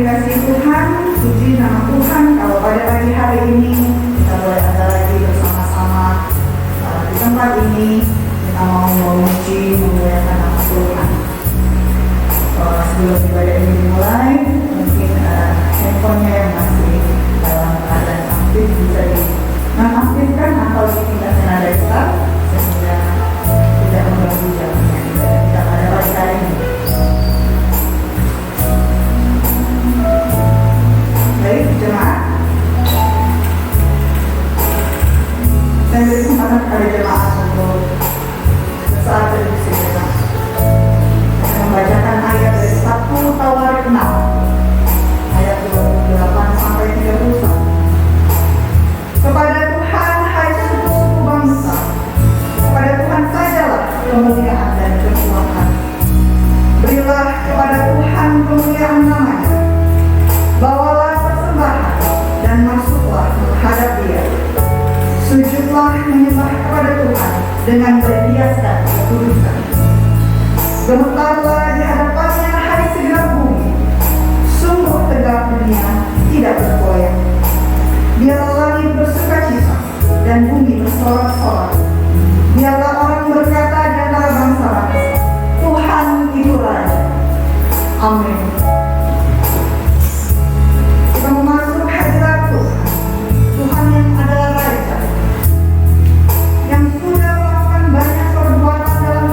dikasihi Tuhan, puji nama Tuhan. Kalau pada pagi hari ini kita boleh ada lagi bersama-sama di tempat ini, kita mau memuji, memuliakan nama Tuhan. Sebelum ibadah ini dimulai, mungkin handphonenya yang masih dalam keadaan aktif bisa dinonaktifkan atau dipindahkan nada besar sehingga tidak mengganggu jalannya ibadah kita pada pagi hari ini. Baik, jemaat. Saya beri kesempatan kepada jemaat untuk sesaat berdiri sejenak. Saya membacakan ayat dari 1 Tawarik 6 ayat 28 sampai 31. Kepada Tuhan hai seluruh suku bangsa, kepada Tuhan sajalah kemuliaan dan kekuatan. Berilah kepada Tuhan kemuliaan namanya. Bawalah persembahan dan masuklah menghadap Dia. Sujudlah menyembah kepada Tuhan dengan berhiaskan kekudusan. Gemetarlah di hadapannya hai segenap bumi. Sungguh tegak dunia tidak bergoyang. Biarlah langit bersukacita dan bumi bersorak-sorak. Biarlah orang berkata di antara bangsa-bangsa, Tuhan itu Raja. Amin. Kita memasuki hadirat Tuhan, Tuhan yang adalah Raja, yang sudah melakukan banyak perbuatan dalam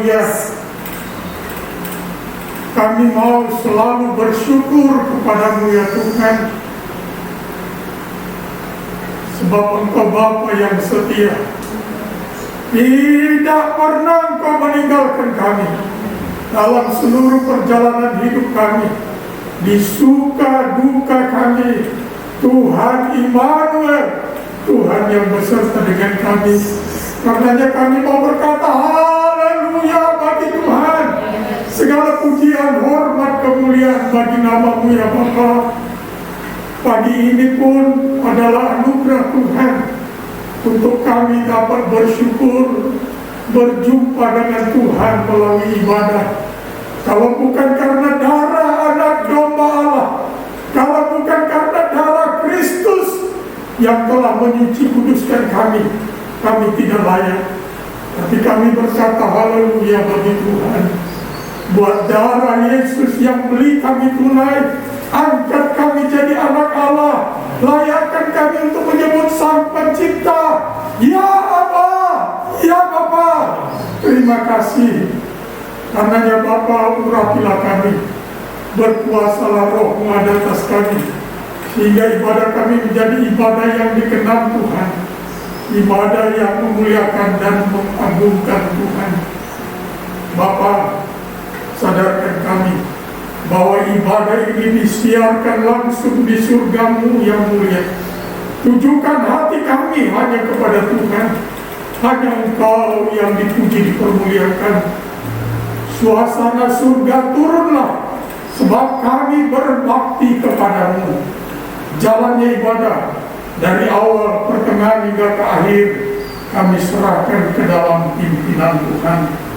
Haleluya. Kami mau selalu bersyukur kepada-Mu ya Tuhan, sebab Engkau Bapa yang setia. Tidak pernah Engkau meninggalkan kami dalam seluruh perjalanan hidup kami, di suka duka kami. Tuhan Immanuel, Tuhan yang beserta dengan kami. Karenanya kami mau berkata haleluya bagi Tuhan. Segala pujian, hormat, kemuliaan bagi nama-Mu ya Bapa. Pagi ini pun adalah anugerah Tuhan untuk kami dapat bersyukur, berjumpa dengan Tuhan melalui ibadah. Kalau bukan karena darah anak domba Allah, kalau bukan karena darah Kristus yang telah menyuci kuduskan kami, kami tidak layak. Tapi kami berkata haleluya bagi Tuhan. Buat darah Yesus yang beli kami tunai, angkat kami jadi anak Allah, layakkan kami untuk menyebut Sang Pencipta, ya Aba, ya Bapa. Terima kasih. Karenanya Bapa, urapilah kami, berkuasalah Roh-Mu ada atas kami, sehingga ibadah kami menjadi ibadah yang dikenal Tuhan, ibadah yang memuliakan dan mengagungkan Tuhan. Bapa, sadarkan kami bahwa ibadah ini disiarkan langsung di surga-Mu yang mulia. Tujukan hati kami hanya kepada Tuhan. Hanya Engkau yang dipuji, dipermuliakan. Suasana surga turunlah, sebab kami berbakti kepada-Mu. Jalannya ibadah dari awal, pertengahan hingga ke akhir, kami serahkan ke dalam pimpinan Tuhan.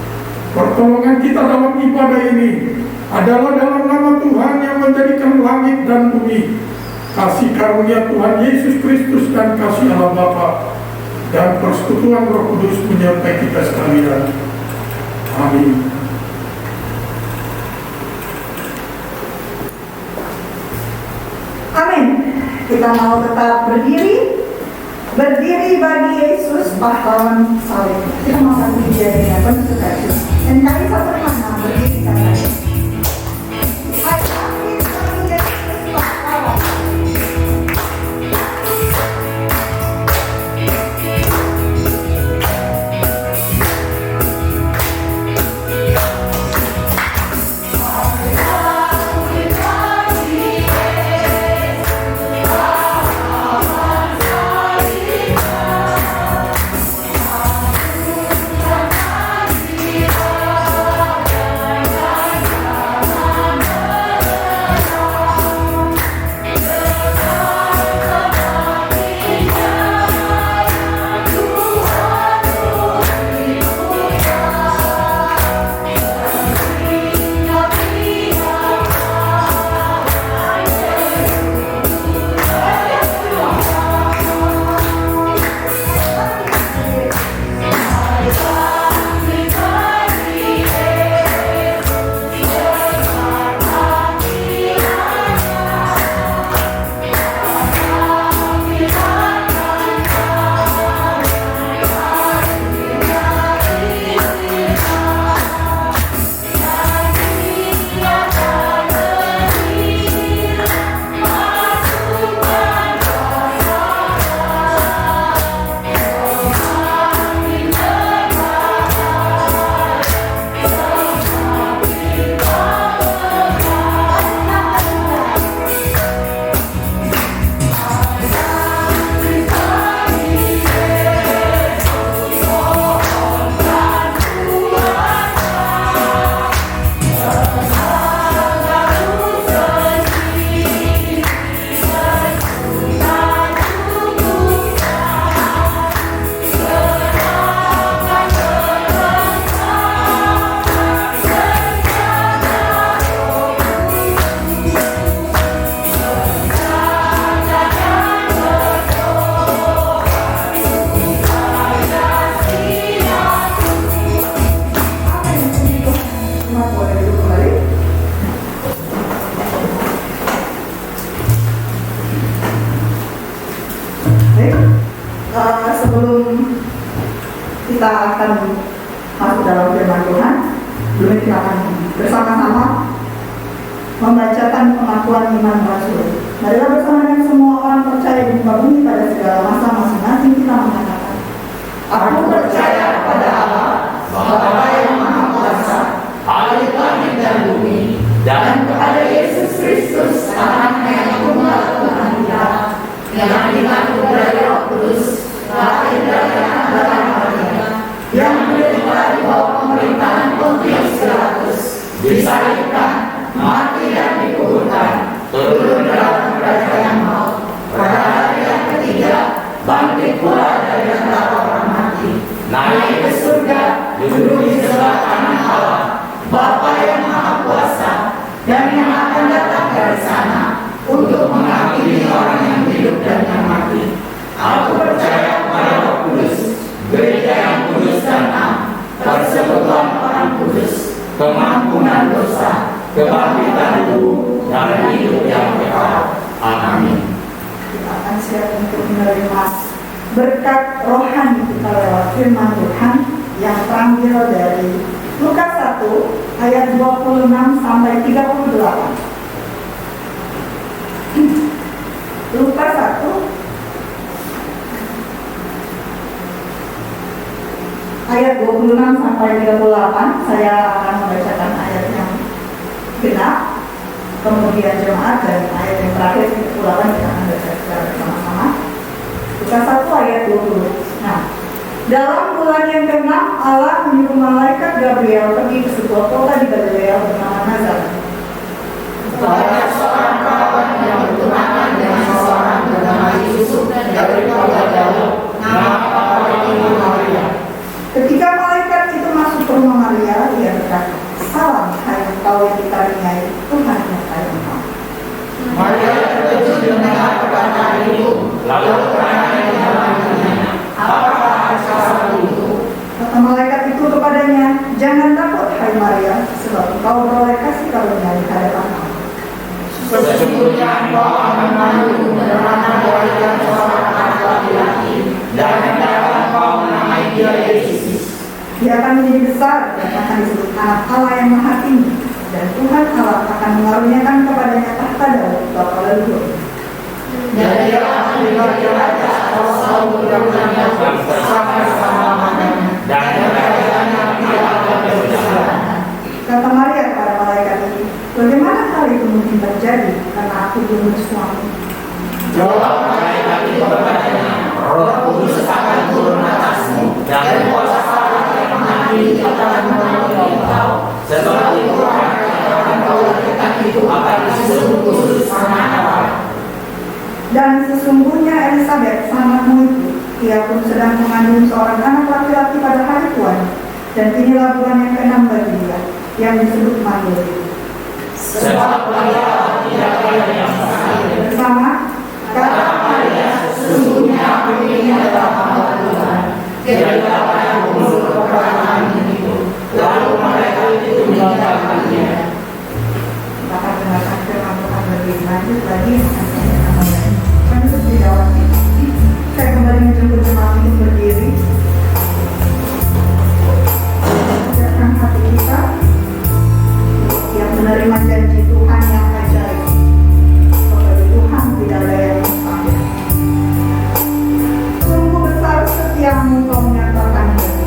Pertolongan kita dalam ibadah ini adalah dalam nama Tuhan yang menjadikan langit dan bumi. Kasih karunia Tuhan Yesus Kristus dan kasih Allah Bapa dan persekutuan Roh Kudus menyertai kita sekalian. Amin. Amin. Kita mau tetap berdiri bagi Yesus pahlawan salib. Kita mau satu jadinya penuh sukacita. Dan kali satu mana berdiri katanya. Yeah. Mari kita akan bersama-sama membacakan pengakuan iman Rasul. Marilah bersama dengan semua orang percaya di muka bumi pada segala masa masing-masing kita mengatakan, Aku percaya kepada Allah, Bapa yang Maha Kuasa, Ahli langit dan bumi, dan kepada Yesus Kristus, Anaknya yang tunggal Tuhan kita, yang dikandung dari Roh Kudus, lahir dari anak darah Maria, yang menderita di bawah pemerintahan Pontius Pilatus, disalibkan, mati dan dikuburkan, turun dalam kerajaan maut, pada hari yang ketiga, bangkit pula dari antara orang mati, naik ke surga, duduk di sebelah kanan Allah, Bapa yang Maha Kuasa, dan yang akan datang dari sana untuk menghakimi orang yang hidup dan yang mati. Aku percaya kepada Roh Kudus, gereja yang kudus dan am, persekutuan orang kudus, pengampunan dosa, kebangkitan tubuh, dan hidup yang kekal. Amin. Kita akan siap untuk menerima berkat rohani kita lewat firman Tuhan yang terambil dari Lukas 1 ayat 26 sampai 38. Lukas 1 ayat 26 sampai 38. Saya akan membacakan ayat yang genap, kemudian jemaat, dan ayat yang terakhir 38 kita akan baca secara bersama-sama. Lukas 1 ayat 20. Nah, dalam bulan yang ke-6 Allah menyuruh malaikat Gabriel pergi ke sebuah kota di Galilea bernama Nazaret, kepada seorang perawan yang bertunangan dengan seorang bernama Yusuf dari keluarga Daud, nama perawannya Maria. Ketika malaikat itu masuk ke rumah Maria, ia berkata, Salam, hai engkau yang dikaruniai Tuhan menyertai engkau. Maria terkejut mendengar perkataan itu, lalu bertanya di dalam hatinya, apakah arti itu? Kata malaikat itu kepadanya, jangan takut hai Maria, sebab engkau beroleh kasih karunia di hadapan Allah. Sesungguhnya engkau akan mengandung dan akan melahirkan seorang anak laki-laki, dan hendaklah engkau menamai dia Yesus. Dia akan menjadi besar dan akan disebut Anak Allah yang Maha Tinggi, dan Tuhan Allah akan mengaruniakan kepadanya tahta Daud bapa leluhurnya. Dan dia akan diberi raja atas seluruh keturunannya bersama-sama dan kerajaannya tidak akan berjalan. Kata Maria kepada malaikat itu, bagaimana hal itu mungkin terjadi karena aku belum bersuami? Jawab malaikat itu kepadanya, Roh Kudus akan turun atasmu dan kuasa Allah yang Maha Tinggi akan menolong engkau. Sebab itu anak yang akan kau lahirkan itu akan disebut kudus anak Allah. Dan sesungguhnya Elisabet sahabatmu itu, ia pun sedang mengandung seorang anak laki-laki pada hari Tuhan, dan inilah bulan yang ke-6 bagi dia, yang disebut Mandul itu. Sebab Maria tidak ada yang sakit. Bersama kata Maria, sesungguhnya aku ini adalah hamba Tuhan, jadilah padaku menurut perkataan itu. Lalu mereka itu meninggalkannya. Kita akan dengarkan firman Tuhan lebih lanjut lagi. Saya kembali menjemput jemaat untuk berdiri. Siapkan hati kita yang menerima janji Tuhan yang ajaib. Kepada Tuhan tidak ada yang mustahil. Sungguh besar setiamu kau menyatakan diri.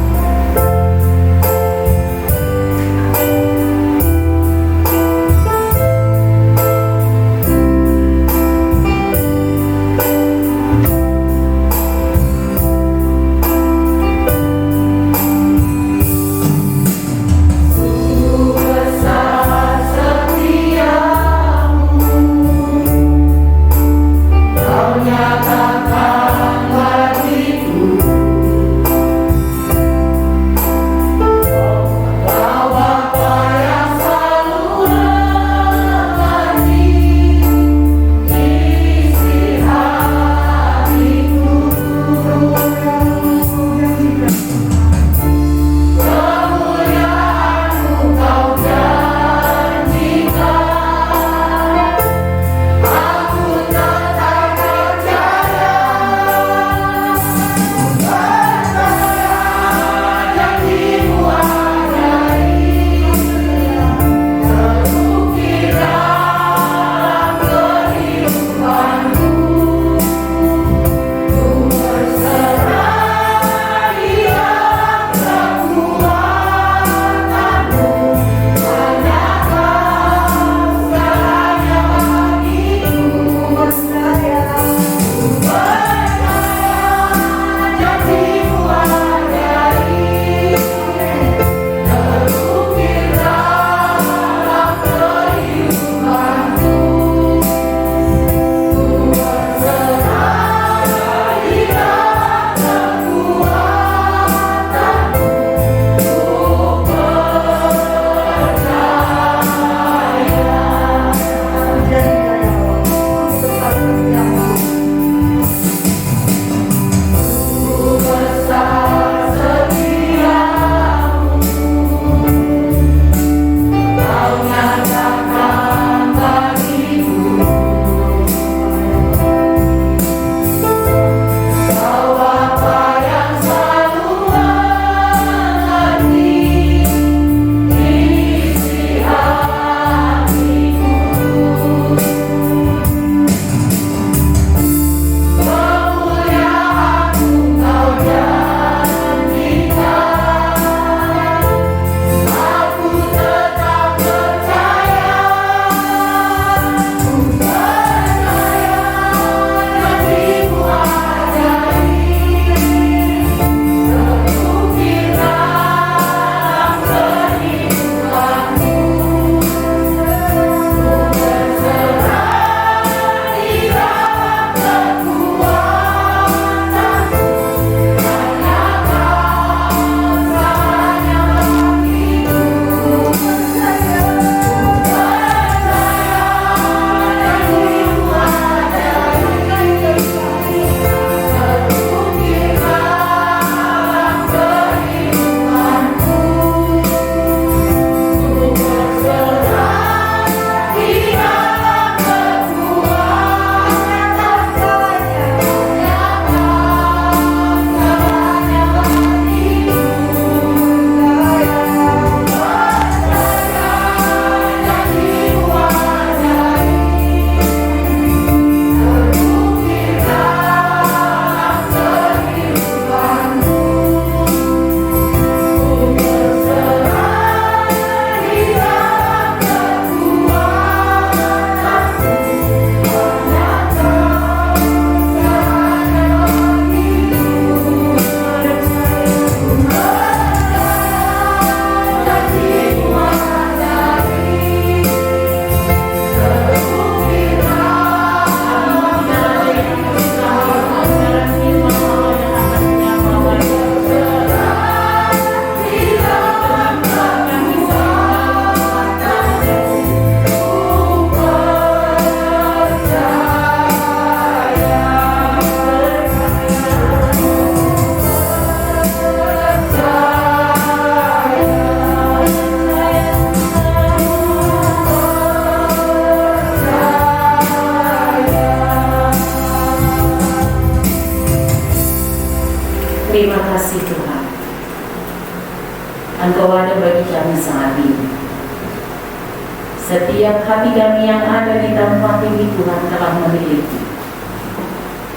Setiap hati kami yang ada di tempat ini Tuhan telah memiliki.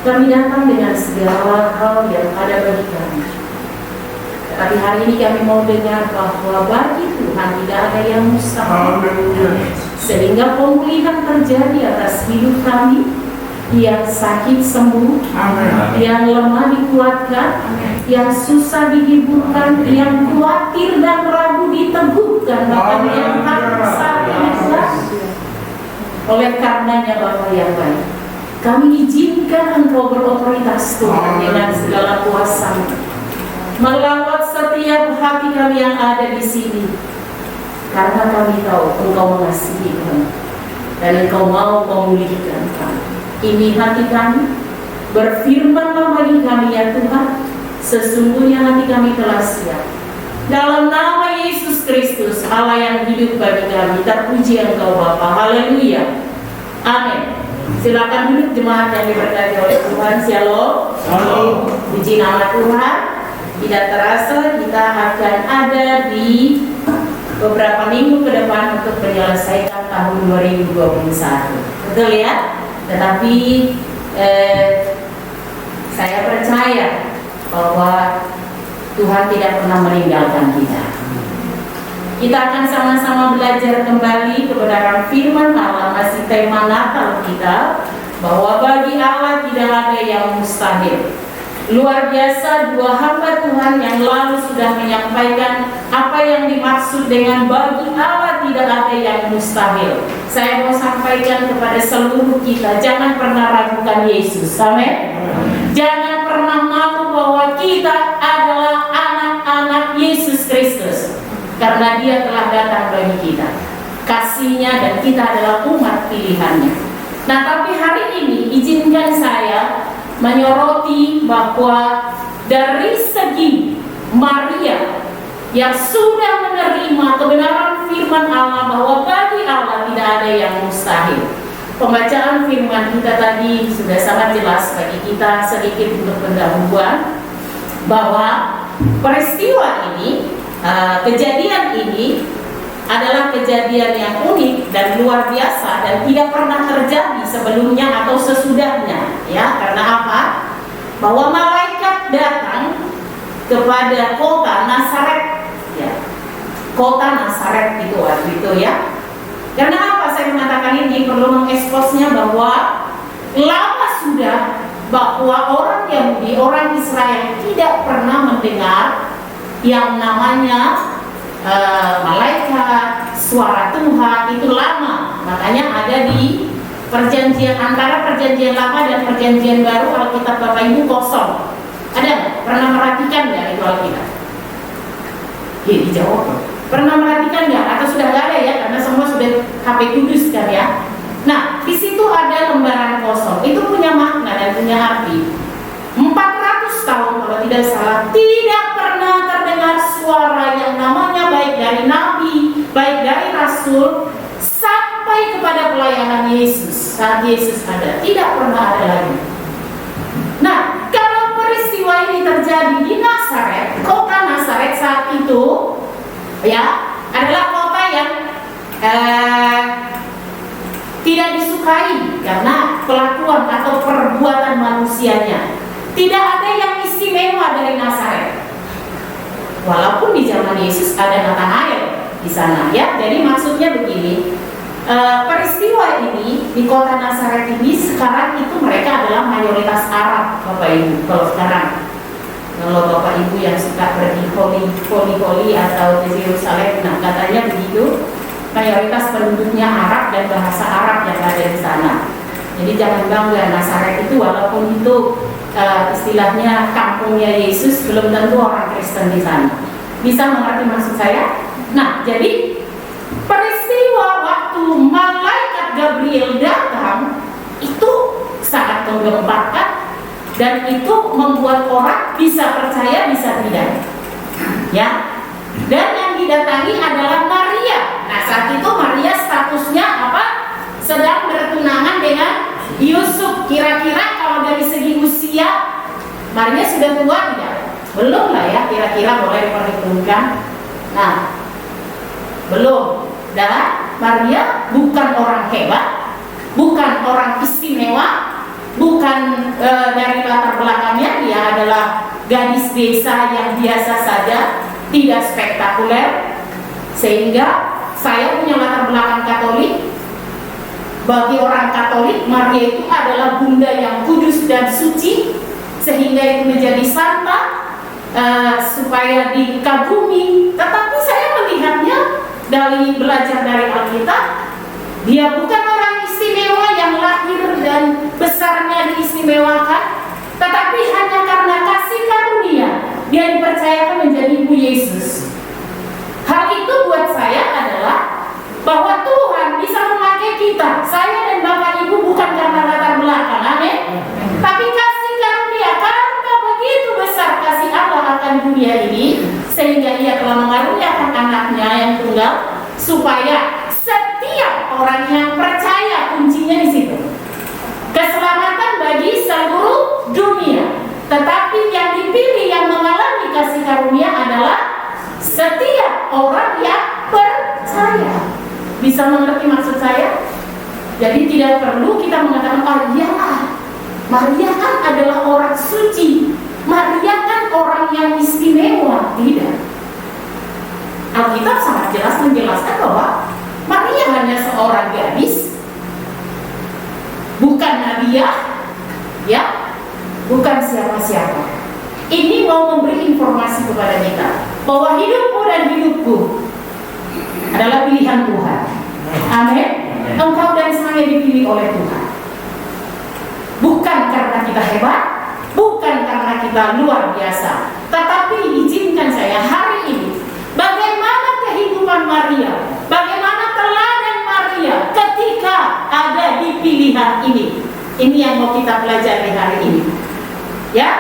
Kami datang dengan segala hal yang ada bagi kami. Tapi hari ini kami mau dengar bahwa bagi Tuhan tidak ada yang mustahil. Sehingga pemulihan terjadi atas hidup kami, yang sakit sembuh, yang lemah dikuatkan, yang susah dihiburkan, yang khawatir dan ragu diteguhkan, bahkan yang takut sakit. Oleh karenanya Bapa yang baik, kami izinkan Engkau berotoritas Tuhan dengan segala kuasa, melawat setiap hati kami yang ada di sini, karena kami tahu Engkau mengasihi kami dan Engkau mau memulihkan kami. Ini hati kami, berfirmanlah bagi kami ya Tuhan, sesungguhnya hati kami telah siap. Dalam nama Yesus Kristus, Allah yang hidup bagi kami, terpuji Engkau Bapa. Haleluya. Amin. Silakan duduk jemaat yang diberkati oleh Tuhan. Shalom. Shalom. Puji nama Tuhan. Tidak terasa kita akan ada di beberapa minggu ke depan untuk menyelesaikan tahun 2021. Betul ya? Tetapi saya percaya bahwa Tuhan tidak pernah meninggalkan kita. Kita akan sama-sama belajar kembali kebenaran firman Allah, masih tema Natal kita, bahwa bagi Allah tidak ada yang mustahil. Luar biasa, dua hamba Tuhan yang lalu sudah menyampaikan apa yang dimaksud dengan bagi Allah tidak ada yang mustahil. Saya mau sampaikan kepada seluruh kita, jangan pernah ragukan Yesus. Amin. Jangan pernah malu bahwa kita adalah anak-anak Yesus Kristus, karena Dia telah datang bagi kita, kasih-Nya, dan kita adalah umat pilihannya. Nah, tapi hari ini izinkan saya menyoroti bahwa dari segi Maria yang sudah menerima kebenaran firman Allah bahwa bagi Allah tidak ada yang mustahil. Pembacaan firman kita tadi sudah sangat jelas bagi kita, sedikit untuk pendahuluan bahwa peristiwa ini, kejadian ini adalah kejadian yang unik dan luar biasa dan tidak pernah terjadi sebelumnya atau sesudahnya, ya. Karena apa? Bahwa malaikat datang kepada kota Nazaret, ya. Kota Nazaret itu waktu itu, ya. Karena apa saya mengatakan ini? Perlu mengeksposnya bahwa lama sudah bahwa orang Yahudi, orang Israel tidak pernah mendengar yang namanya malaikat, suara Tuhan, itu lama. Makanya ada di perjanjian, antara perjanjian lama dan perjanjian baru, Alkitab Bapak Ibu kosong. Ada nggak? Pernah merhatikan nggak itu Alkitab? Ya, dijawab. Pernah merhatikan nggak? Atau sudah nggak ada ya? Karena semua sudah HP kudus kan ya. Nah, di situ ada lembaran kosong. Itu punya makna dan punya arti. 400 tahun kalau tidak salah, tidak pernah terdengar suara yang namanya baik dari nabi, baik dari rasul, sampai kepada pelayanan Yesus. Saat Yesus ada, tidak pernah ada lagi. Nah, kalau peristiwa ini terjadi di Nazaret, kota Nazaret saat itu, ya, adalah kota yang tidak disukai karena pelakuan atau perbuatan manusianya. Tidak ada yang istimewa dari Nazaret. Walaupun di zaman Yesus ada Nathanael di sana, ya. Jadi maksudnya begini, peristiwa ini di kota Nazaret ini sekarang itu mereka adalah mayoritas Arab, Bapak Ibu. Kalau sekarang, kalau Bapak Ibu yang suka pergi holy atau ke Yerusalem, nah katanya begitu, mayoritas penduduknya Arab dan bahasa Arab yang ada di sana. Jadi jangan bangga, Nazaret itu walaupun itu istilahnya kampungnya Yesus, belum tentu orang Kristen di sana. Bisa mengerti maksud saya? Nah, jadi peristiwa waktu malaikat Gabriel datang itu sangat menggemparkan dan itu membuat orang bisa percaya, bisa tidak, ya. Dan yang didatangi adalah Maria. Nah, saat itu Maria statusnya apa? Sedang bertunangan dengan Yusuf. Kira-kira kalau dari segi usia Maria sudah tua tidak? Belum lah ya, kira-kira boleh diperhitungkan. Nah, belum. Dan Maria bukan orang hebat, bukan orang istimewa, bukan dari latar belakangnya dia adalah gadis desa yang biasa saja, tidak spektakuler. Sehingga saya punya latar belakang Katolik. Bagi orang Katolik, Maria itu adalah bunda yang kudus dan suci, sehingga itu menjadi santa, supaya dikagumi. Tetapi saya melihatnya dari belajar dari Alkitab, dia bukan orang istimewa yang lahir dan besarnya diistimewakan, tetapi hanya karena kasih karunia dia dipercayakan menjadi Ibu Yesus. Hal itu buat saya adalah bahwa Tuhan bisa memakai kita, saya dan Bapak Ibu, bukan karena latar belakang, amin, tapi kasih karunia. Karena begitu besar kasih Allah akan dunia ini, sehingga Ia telah mengaruniakan anaknya yang tunggal, supaya setiap orang yang percaya, kuncinya di situ, keselamatan bagi seluruh dunia. Tetapi yang dipilih, yang mengalami kasih karunia adalah setiap orang yang percaya. Bisa mengerti maksud saya? Jadi tidak perlu kita mengatakan, oh iyalah, Maria kan adalah orang suci, Maria kan orang yang istimewa. Tidak. Alkitab sangat jelas menjelaskan bahwa Maria hanya seorang gadis, bukan nabiah, ya, bukan siapa-siapa. Ini mau memberi informasi kepada kita bahwa hidupmu dan hidupku adalah pilihan Tuhan. Amin. Engkau dan saya dipilih oleh Tuhan. Bukan karena kita hebat, bukan karena kita luar biasa, tetapi izinkan saya hari ini, bagaimana kehidupan Maria, bagaimana teladan Maria ketika ada di pilihan ini. Ini yang mau kita pelajari hari ini. Ya,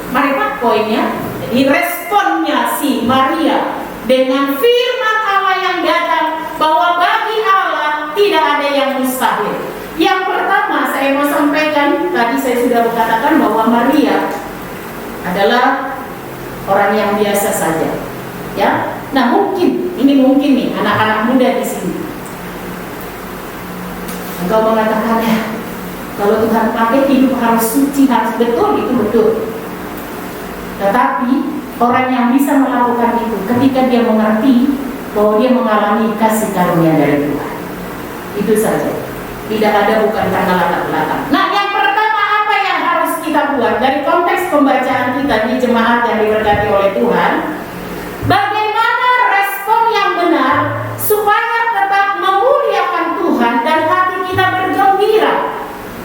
mari Pak poinnya. Jadi responnya si Maria dengan firman Allah yang datang, bahwa bagi Allah tidak ada yang mustahil. Yang pertama saya mau sampaikan, tadi saya sudah mengatakan bahwa Maria adalah orang yang biasa saja, ya. Nah mungkin nih anak-anak muda di sini, engkau mengatakan ya, kalau Tuhan pakai hidup harus suci, harus betul, itu betul. Tetapi orang yang bisa melakukan itu ketika dia mengerti bahwa dia mengalami kasih karunia dari Tuhan. Itu saja. Tidak ada, bukan karena latar belakang. Nah, yang pertama apa yang harus kita buat dari konteks pembacaan kita di jemaat yang diberkati oleh Tuhan? Bagaimana respon yang benar supaya tetap memuliakan Tuhan dan hati kita bergembira?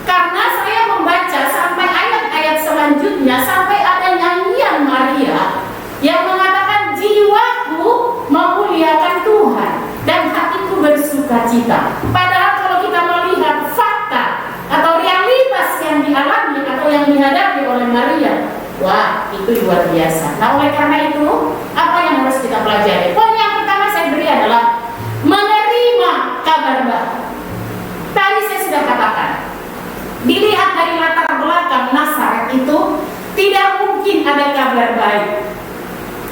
Karena saya membaca sampai ayat-ayat selanjutnya, sampai ada nyanyian Maria yang mengatakan jiwaku memuliakan Tuhan dan hatiku bersukacita. Padahal kalau kita melihat fakta atau realitas yang dialami atau yang dihadapi oleh Maria, wah itu luar biasa. Nah oleh karena itu, apa yang harus kita pelajari? Poin yang pertama saya beri adalah menerima kabar baik. Tadi saya sudah katakan, dilihat dari latar belakang Nazaret itu tidak mungkin ada kabar baik.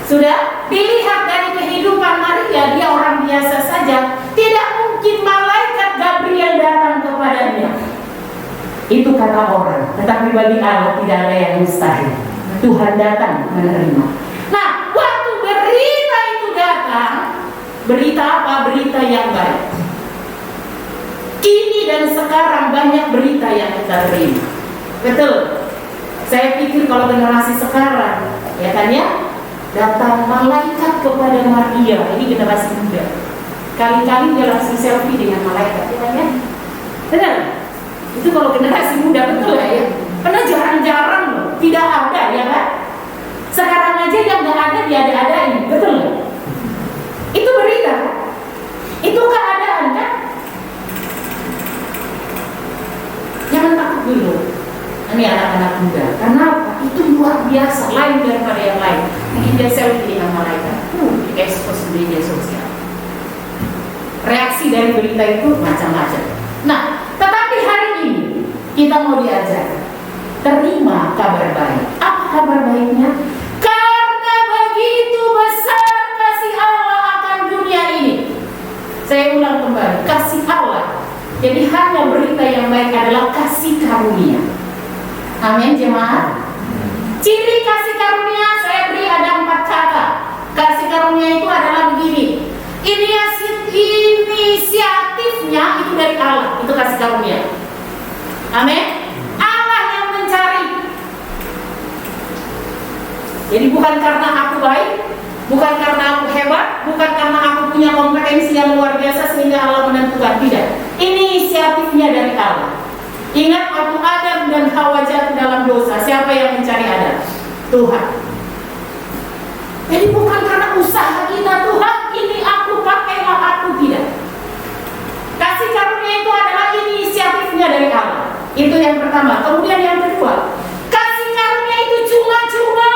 Sudah dilihat dari kehidupan Maria, dia orang biasa saja, tidak mungkin malaikat Gabriel datang kepadanya. Itu kata orang, tetapi bagi Allah tidak ada yang mustahil. Tuhan datang menerima. Nah, waktu berita itu datang, berita apa? Berita yang baik. Kini dan sekarang banyak berita yang kita terima. Betul. Saya pikir kalau generasi sekarang, ya kan ya, datang malaikat kepada Maria, ini generasi muda. Kali-kali dia langsung selfie dengan malaikat, ya kan ya? Benar? Itu kalau generasi muda, betul ya? Karena jarang-jarang loh, tidak ada, ya kan? Sekarang aja yang nggak ada diada-adain, betul nggak? Itu berita, itu keadaan kan? Jangan takut dulu. Ini anak-anak muda, karena apa? Itu luar biasa, lain daripada yang lain. Mungkin dia selfie dengan malaikat, di-expose di media sosial. Reaksi dari berita itu macam-macam. Nah, tetapi hari ini kita mau diajar terima kabar baik. Apa kabar baiknya? Karena begitu besar kasih Allah akan dunia ini, Saya ulang kembali, kasih Allah. Jadi hanya berita yang baik adalah kasih karunia. Amin jemaat. Ciri kasih karunia saya beri ada 4 kata. Kasih karunia itu adalah begini. Inisiatifnya itu dari Allah, itu kasih karunia. Amin. Allah yang mencari. Jadi bukan karena aku baik, bukan karena aku hebat, bukan karena aku punya kompetensi yang luar biasa sehingga Allah menentukan. Tidak. Inisiatifnya dari Allah. Ingat waktu Adam dan Hawa jatuh dalam dosa, siapa yang mencari Adam? Tuhan. Jadi bukan karena usaha kita, Tuhan ini aku pakailah aku, tidak. Kasih karunia itu adalah inisiatifnya dari Allah. Itu yang pertama. Kemudian yang kedua, kasih karunia itu cuma-cuma.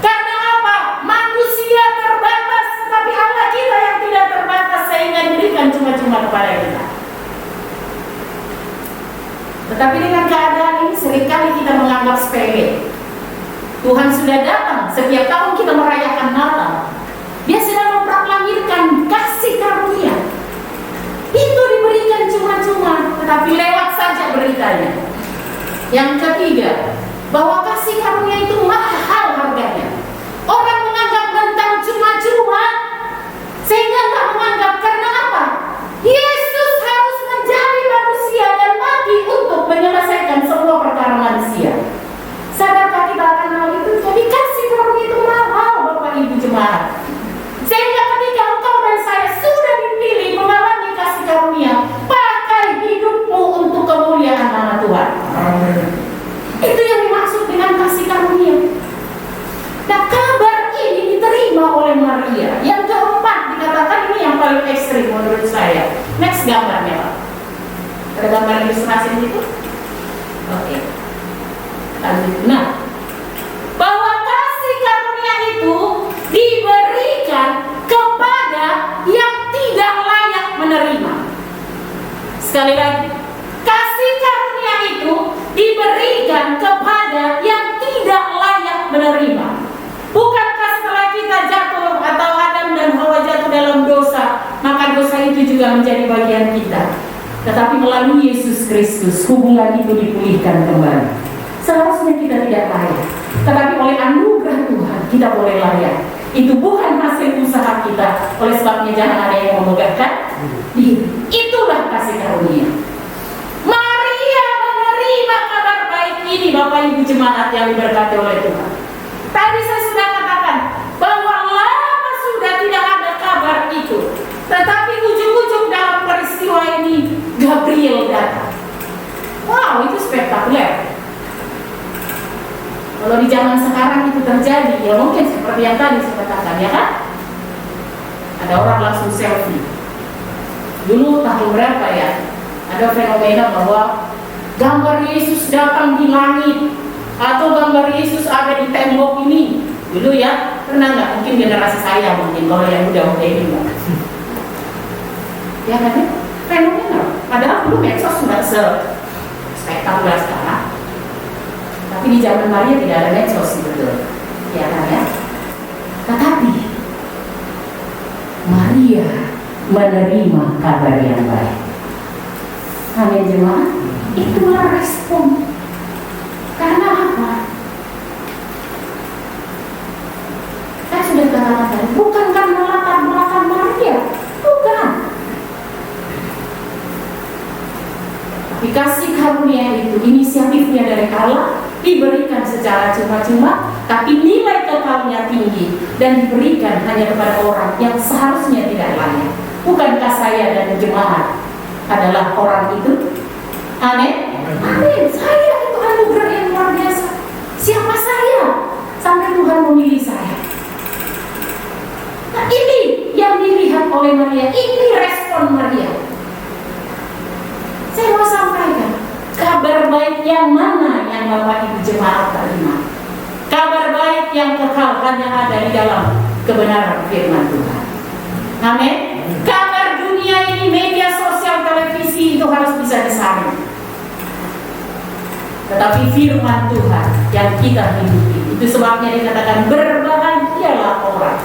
Karena apa? Manusia terbatas, tapi Allah kita yang tidak terbatas sehingga diberikan cuma-cuma kepada kita. Tetapi dengan keadaan ini seringkali kita menganggap sepele. Tuhan sudah datang, setiap tahun kita merayakan Natal. Dia sedang memproklamirkan kasih karunia. Itu diberikan cuma-cuma, tetapi lewat saja beritanya. Yang ketiga, bahwa kasih karunia itu mahal harganya. Orang menganggap tentang cuma-cuma, sehingga tak menganggap karena apa? Yesus harus menjadi manusia dan mati untuk menyelesaikan semua perkara manusia. Sadarkah kita akan hal itu? Jadi kasih karunia itu mahal, Bapak Ibu jemaat. Sehingga ketika engkau dan saya sudah dipilih mengalami kasih karunia, pakai hidupmu untuk kemuliaan nama Tuhan. Amin. Itu yang dimaksud dengan kasih karunia. Nah, kabar ini diterima oleh Maria. Yang keempat dikatakan ini yang paling ekstrim menurut saya. Next gambarnya, Pak. Ada gambar ilustrasi itu? Oke. Nah, bahwa kasih karunia itu diberikan kepada yang tidak layak menerima. Sekali lagi, kasih karunia itu diberikan kepada yang tidak layak menerima. Bukankah setelah kita jatuh atau Adam dan Hawa jatuh dalam dosa, maka dosa itu juga menjadi bagian kita. Tetapi melalui Yesus Kristus hubungan itu dipulihkan kembali. Seharusnya kita tidak layak, tetapi oleh anugerah Tuhan kita boleh layak. Itu bukan hasil usaha kita. Oleh sebabnya jangan ada yang memegahkan diri. Itulah kasih karunia. Maria menerima kabar baik ini, Bapak Ibu jemaat yang diberkati oleh Tuhan. Tadi saya sudah katakan bahwa lama sudah tidak ada kabar itu, tetapi ujung-ujung dalam peristiwa ini Gabriel datang. Wow, itu spektakuler. Kalau di zaman sekarang itu terjadi, ya mungkin seperti yang tadi saya katakan, ya kan? Ada orang langsung selfie. Dulu tahun berapa ya? Ada fenomena bahwa gambar Yesus datang di langit atau gambar Yesus ada di tembok ini. Dulu ya, pernah nggak? Mungkin generasi saya mungkin, kalau yang udah ini enggak. Ya kan? Fenomena. Padahal dulu medsos sudah spektakuler sekarang. Tapi di zaman Maria tidak ada medsos betul, ya kan ya? Tetapi Maria menerima kabar yang baik. Amin jemaat. Itulah respon. Karena apa? Saya sudah katakan tadi, bukan karena latar belakang Maria, bukan. Dikasih karunia itu inisiatifnya dari Allah, diberikan secara cuma-cuma, tapi nilai kekalnya tinggi dan diberikan hanya kepada orang yang seharusnya tidak layak. Bukankah saya dan jemaat adalah orang itu? Amin. Amin. Saya itu anugerah yang luar biasa. Siapa saya sampai Tuhan memilih saya? Nah, ini yang dilihat oleh Maria. Ini respon Maria. Saya mau sampaikan kabar baik yang mana yang Bapak Ibu jemaat terima? Kabar baik yang kekal hanya ada di dalam kebenaran firman Tuhan. Amin. Kabar dunia ini, media sosial, televisi itu harus bisa disaring. Tetapi firman Tuhan yang kita hidupi, itu sebabnya dikatakan berbahagialah orang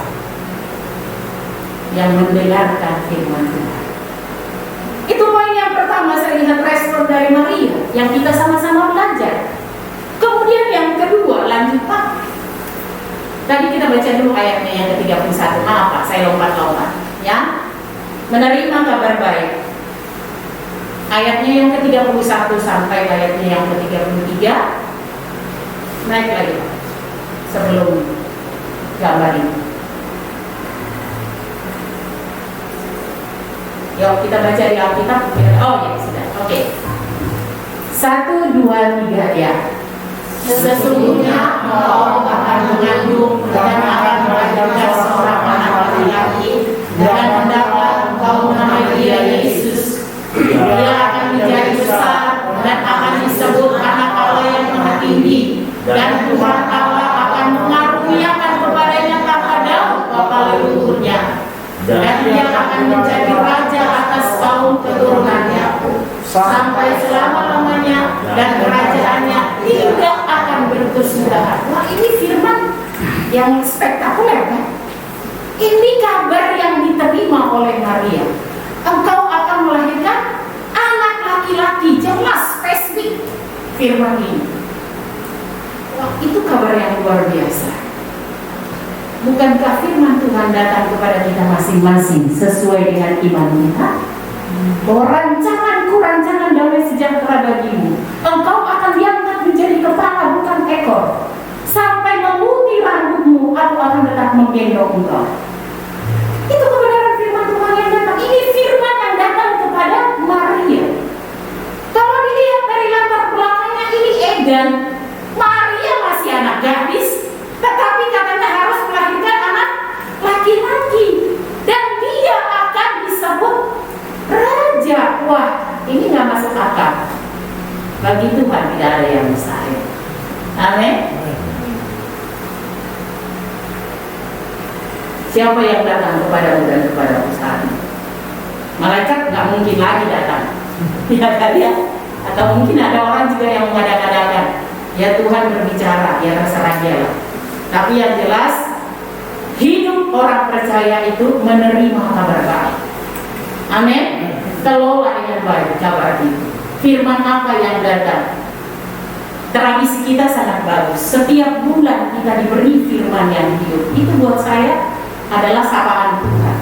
yang mendengarkan firman Tuhan. Itu poin yang pertama, saya lihat respon dari Maria yang kita sama-sama belajar. Kemudian yang kedua, lanjut Pak. Tadi kita baca dulu ayatnya yang ke-31. Maaf Pak, saya lompat-lompat ya. Menerima kabar baik. Ayatnya yang ke-31 sampai ayatnya yang ke-33. Naik lagi Pak, sebelum gambar ini. Yuk kita baca di Alkitab. Oh ya sudah, oke. 1, 2, 3 ya. Sesungguhnya engkau akan mengandung dan akan melahirkan seorang anak laki-laki, dan hendaklah engkau menamai dia Yesus. Dia akan menjadi besar dan akan disebut anak Allah yang Maha Tinggi, dan Tuhan Allah akan mengaruniakan kepadanya tahta Daud bapa leluhurnya, dan dia akan menjadi raja atas kaum keturunan Yakub sampai selama-lamanya, dan kerajaannya tidak akan berkesudahan. Wah, ini firman yang spektakuler kan? Ini kabar yang diterima oleh Maria. Engkau akan melahirkan anak laki-laki, jelas spesifik firman ini. Wah, itu kabar yang luar biasa. Bukankah firman Tuhan datang kepada kita masing-masing sesuai dengan iman kita? Oh, rancanganku rancangan damai sejahtera bagimu. Engkau akan diangkat menjadi kepala bukan ekor. Sampai memutih rambutmu, aku akan tetap menggendong engkau. Itu kebenaran firman Tuhan yang datang. Ini firman yang datang kepada Maria. Kalau dilihat dari latar belakangnya, ini Eden. Maria masih anak gadis, tetapi katanya harus melahirkan anak laki-laki, dan dia akan disebut raja. Wah, ini nggak masuk akal. Bagi Tuhan tidak ada yang mustahil. Amin. Siapa yang datang kepadamu dan kepada usahamu? Malaikat nggak mungkin lagi datang. Ya kan ya? Atau mungkin ada orang juga yang mengada-adakan. Ya Tuhan berbicara, ya terserah dia lah. Tapi yang jelas, hidup orang percaya itu menerima kabar baik. Amin. Kelola dengan baik kabar itu. Firman apa yang datang? Tradisi kita sangat bagus. Setiap bulan kita diberi firman yang hidup. Itu buat saya adalah sapaan Tuhan.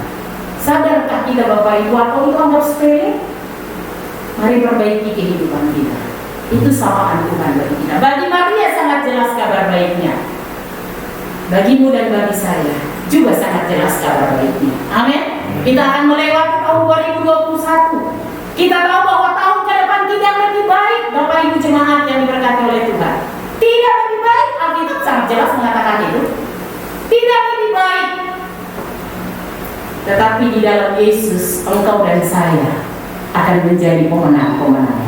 Sadarkah kita Bapak Ibu, atau itu anggap sepele? Mari perbaiki kehidupan kita. Itu sapaan Tuhan bagi kita. Bagi Maria sangat jelas kabar baiknya. Bagimu dan bagi saya juga sangat jelas kabar baiknya. Amin. Kita akan melewati tahun 2021. Kita tahu bahwa tahun ke depan tidak lebih baik. Bapak Ibu jemaat yang diberkati oleh Tuhan, tidak lebih baik. Alkitab sangat jelas mengatakan itu. Tidak lebih baik. Tetapi di dalam Yesus, engkau dan saya akan menjadi pemenang-pemenang.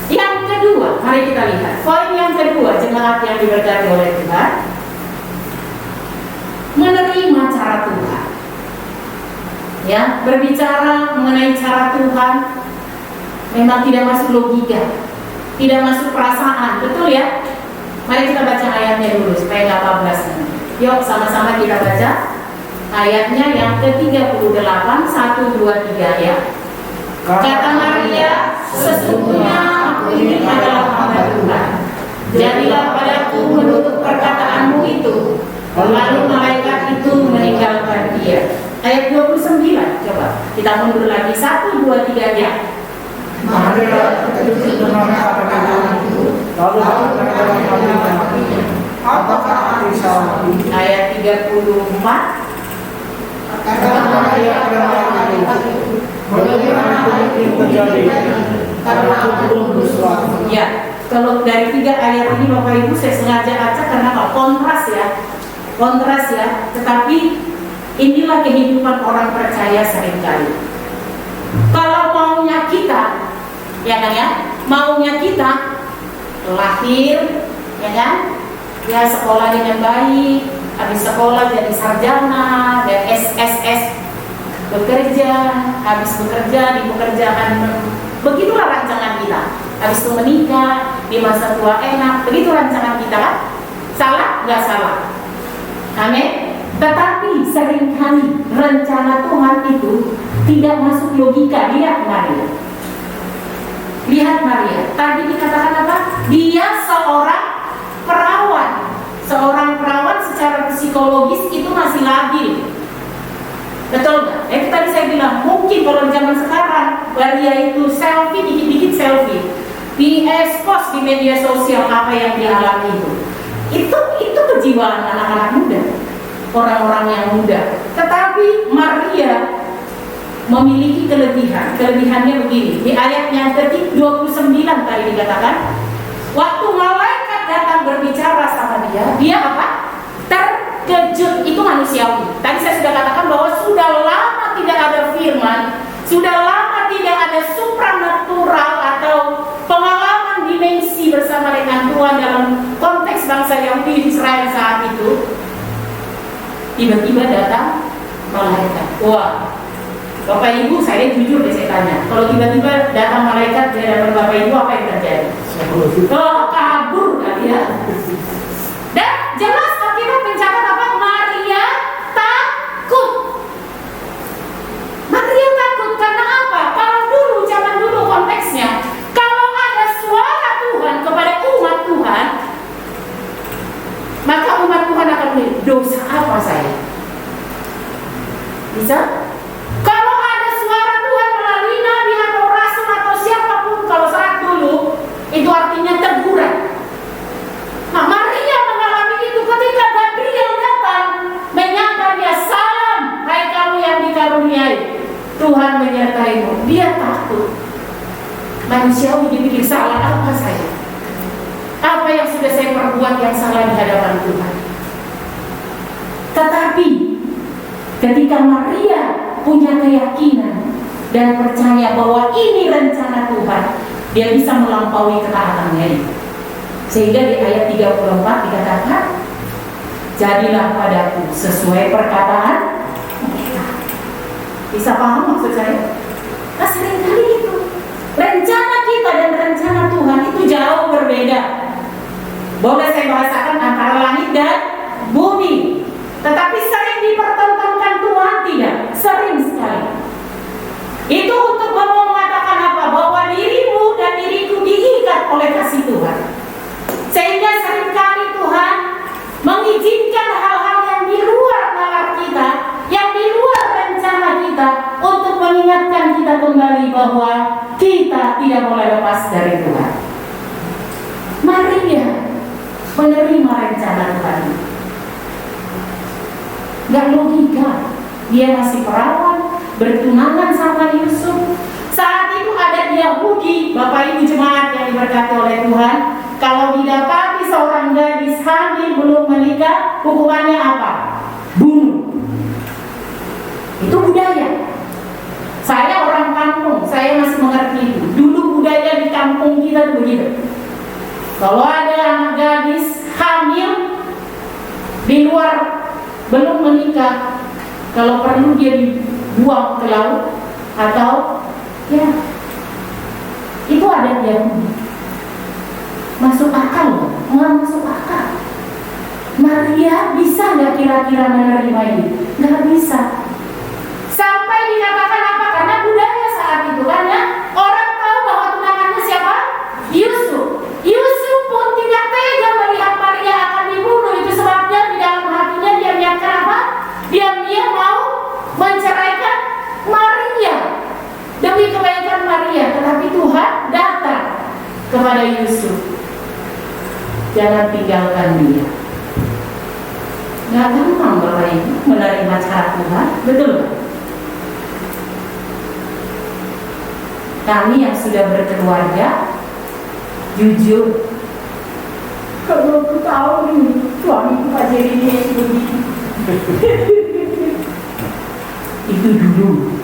Yang kedua, mari kita lihat poin yang kedua, jemaat yang diberkati oleh Tuhan, menerima cara Tuhan. Ya, berbicara mengenai cara Tuhan memang tidak masuk logika, tidak masuk perasaan, betul ya? Mari kita baca ayatnya dulu supaya nggak bablas. Yuk sama-sama kita baca ayatnya yang ke-38, 1, 2, 3 ya. Kata Maria, sesungguhnya aku ini adalah hamba Tuhan. Jadilah padaku menurut perkataanmu itu. Lalu malaikat itu meninggalkan dia. Ayat 29, coba kita mundur lagi, 1, 2, 3 ya. Maria itu dengan kata itu, lalu aku dalam hatinya, apakah aku salah? Ayat 34. Kata Maria dalam itu, bagaimana itu mungkin terjadi? Karena aku belum bersuami. Ya, kalau dari 3 ayat ini Bapak Ibu saya sengaja acak karena apa? Kontras ya. Tetapi inilah kehidupan orang percaya seringkali. Kalau maunya kita, ya kan ya, maunya kita lahir, ya kan, ya sekolah dengan baik, habis sekolah jadi sarjana, dan SSS, bekerja, habis bekerja di pekerjaan, begitulah rancangan kita. Habis itu menikah, di masa tua enak, begitu rancangan kita kan? Salah? Nggak salah. Amin. Tetapi seringkali rencana Tuhan itu tidak masuk logika. Lihat Maria. Lihat Maria. Tadi dikatakan apa? Dia seorang perawan. Seorang perawan secara psikologis itu masih labil. Betul nggak? Itu tadi saya bilang, mungkin kalau zaman sekarang Maria itu selfie, dikit-dikit selfie, di-expose di media sosial apa yang dia alami itu kejiwaan anak-anak muda, orang-orang yang muda. Tetapi Maria memiliki kelebihan. Kelebihannya begini, di ayat yang ke-29 tadi dikatakan, waktu malaikat datang berbicara sama dia apa? Terkejut. Itu manusiawi. Tadi saya sudah katakan bahwa sudah lama tidak ada firman, sudah lama tidak ada supranatural atau pengalaman dimensi bersama dengan Tuhan dalam konteks bangsa Yahudi Israel saat itu. Tiba-tiba datang malaikat. Wah, Bapak Ibu, saya jujur deh saya tanya, kalau tiba-tiba datang malaikat di hadapan Bapak Ibu, apa yang terjadi? Kabur kali ya. Dan jelas Alkitab mencatat apa? Maria takut. Maria takut karena apa? Kalau dulu, zaman dulu konteksnya, kalau ada suara Tuhan kepada umat Tuhan, maka umat Tuhan akan bilang, dosa apa saya? Bisa? Kalau ada suara Tuhan melalui nabi atau rasul atau siapapun, kalau saat dulu, itu artinya teguran. Nah, Maria mengalami itu ketika Gabriel datang menyapa dia, salam, hai kamu yang dikaruniai, Tuhan menyertaimu. Dia takut. Manusiawi dipikir, salah apa saya? Apa yang sudah saya perbuat yang salah di hadapan Tuhan? Tetapi ketika Maria punya keyakinan dan percaya bahwa ini rencana Tuhan, dia bisa melampaui ketaatannya itu. Sehingga di ayat 34 dikatakan, jadilah padaku sesuai perkataan mereka. Bisa paham maksud saya? Nah, seringkali itu rencana kita dan rencana Tuhan itu jauh berbeda. Boleh saya bahasakan antara langit dan bumi. Tetapi sering dipertontonkan Tuhan tidak? Sering sekali. Itu untuk mengatakan apa? Bahwa dirimu dan diriku diikat oleh kasih Tuhan. Sehingga seringkali Tuhan mengizinkan hal-hal yang di luar nalar kita, yang di luar rencana kita, untuk mengingatkan kita kembali bahwa kita tidak boleh lepas dari Tuhan. Maria menerima rencana Tuhan. Gak logika. Dia masih perawan, bertunangan sama Yusuf. Saat itu ada Yahudi, Bapak Ibu jemaat yang diberkati oleh Tuhan, kalau didapati seorang gadis hamil belum menikah, hukumannya apa? Bunuh. Itu budaya. Saya orang kampung, saya masih mengerti itu. Dulu budaya di kampung kita itu begitu. Kalau ada anak gadis hamil di luar belum menikah, kalau perlu dia dibuang ke laut atau ya, itu ada Yahudi. Masuk akal, nggak masuk akal. Maria bisa nggak kira-kira menerima ini? Nggak bisa. Sampai dikatakan apa? Karena budaya saat itu kan ya, orang tahu bahwa tunangannya siapa? Yusuf. Yusuf pun tidak tega melihat Maria akan dibunuh. Itu sebabnya di dalam hatinya dia niatkan apa? Dia mau menceraikan Maria demi kebaikan Maria. Tetapi Tuhan datang kepada Yusuf, jangan tinggalkan dia. Nggak gampang Bapak Ibu menerima cara Tuhan, betul gak? Kami yang sudah berkeluarga, jujur, kalau aku tahu nih suamiku ajarinnya begini. Itu dulu.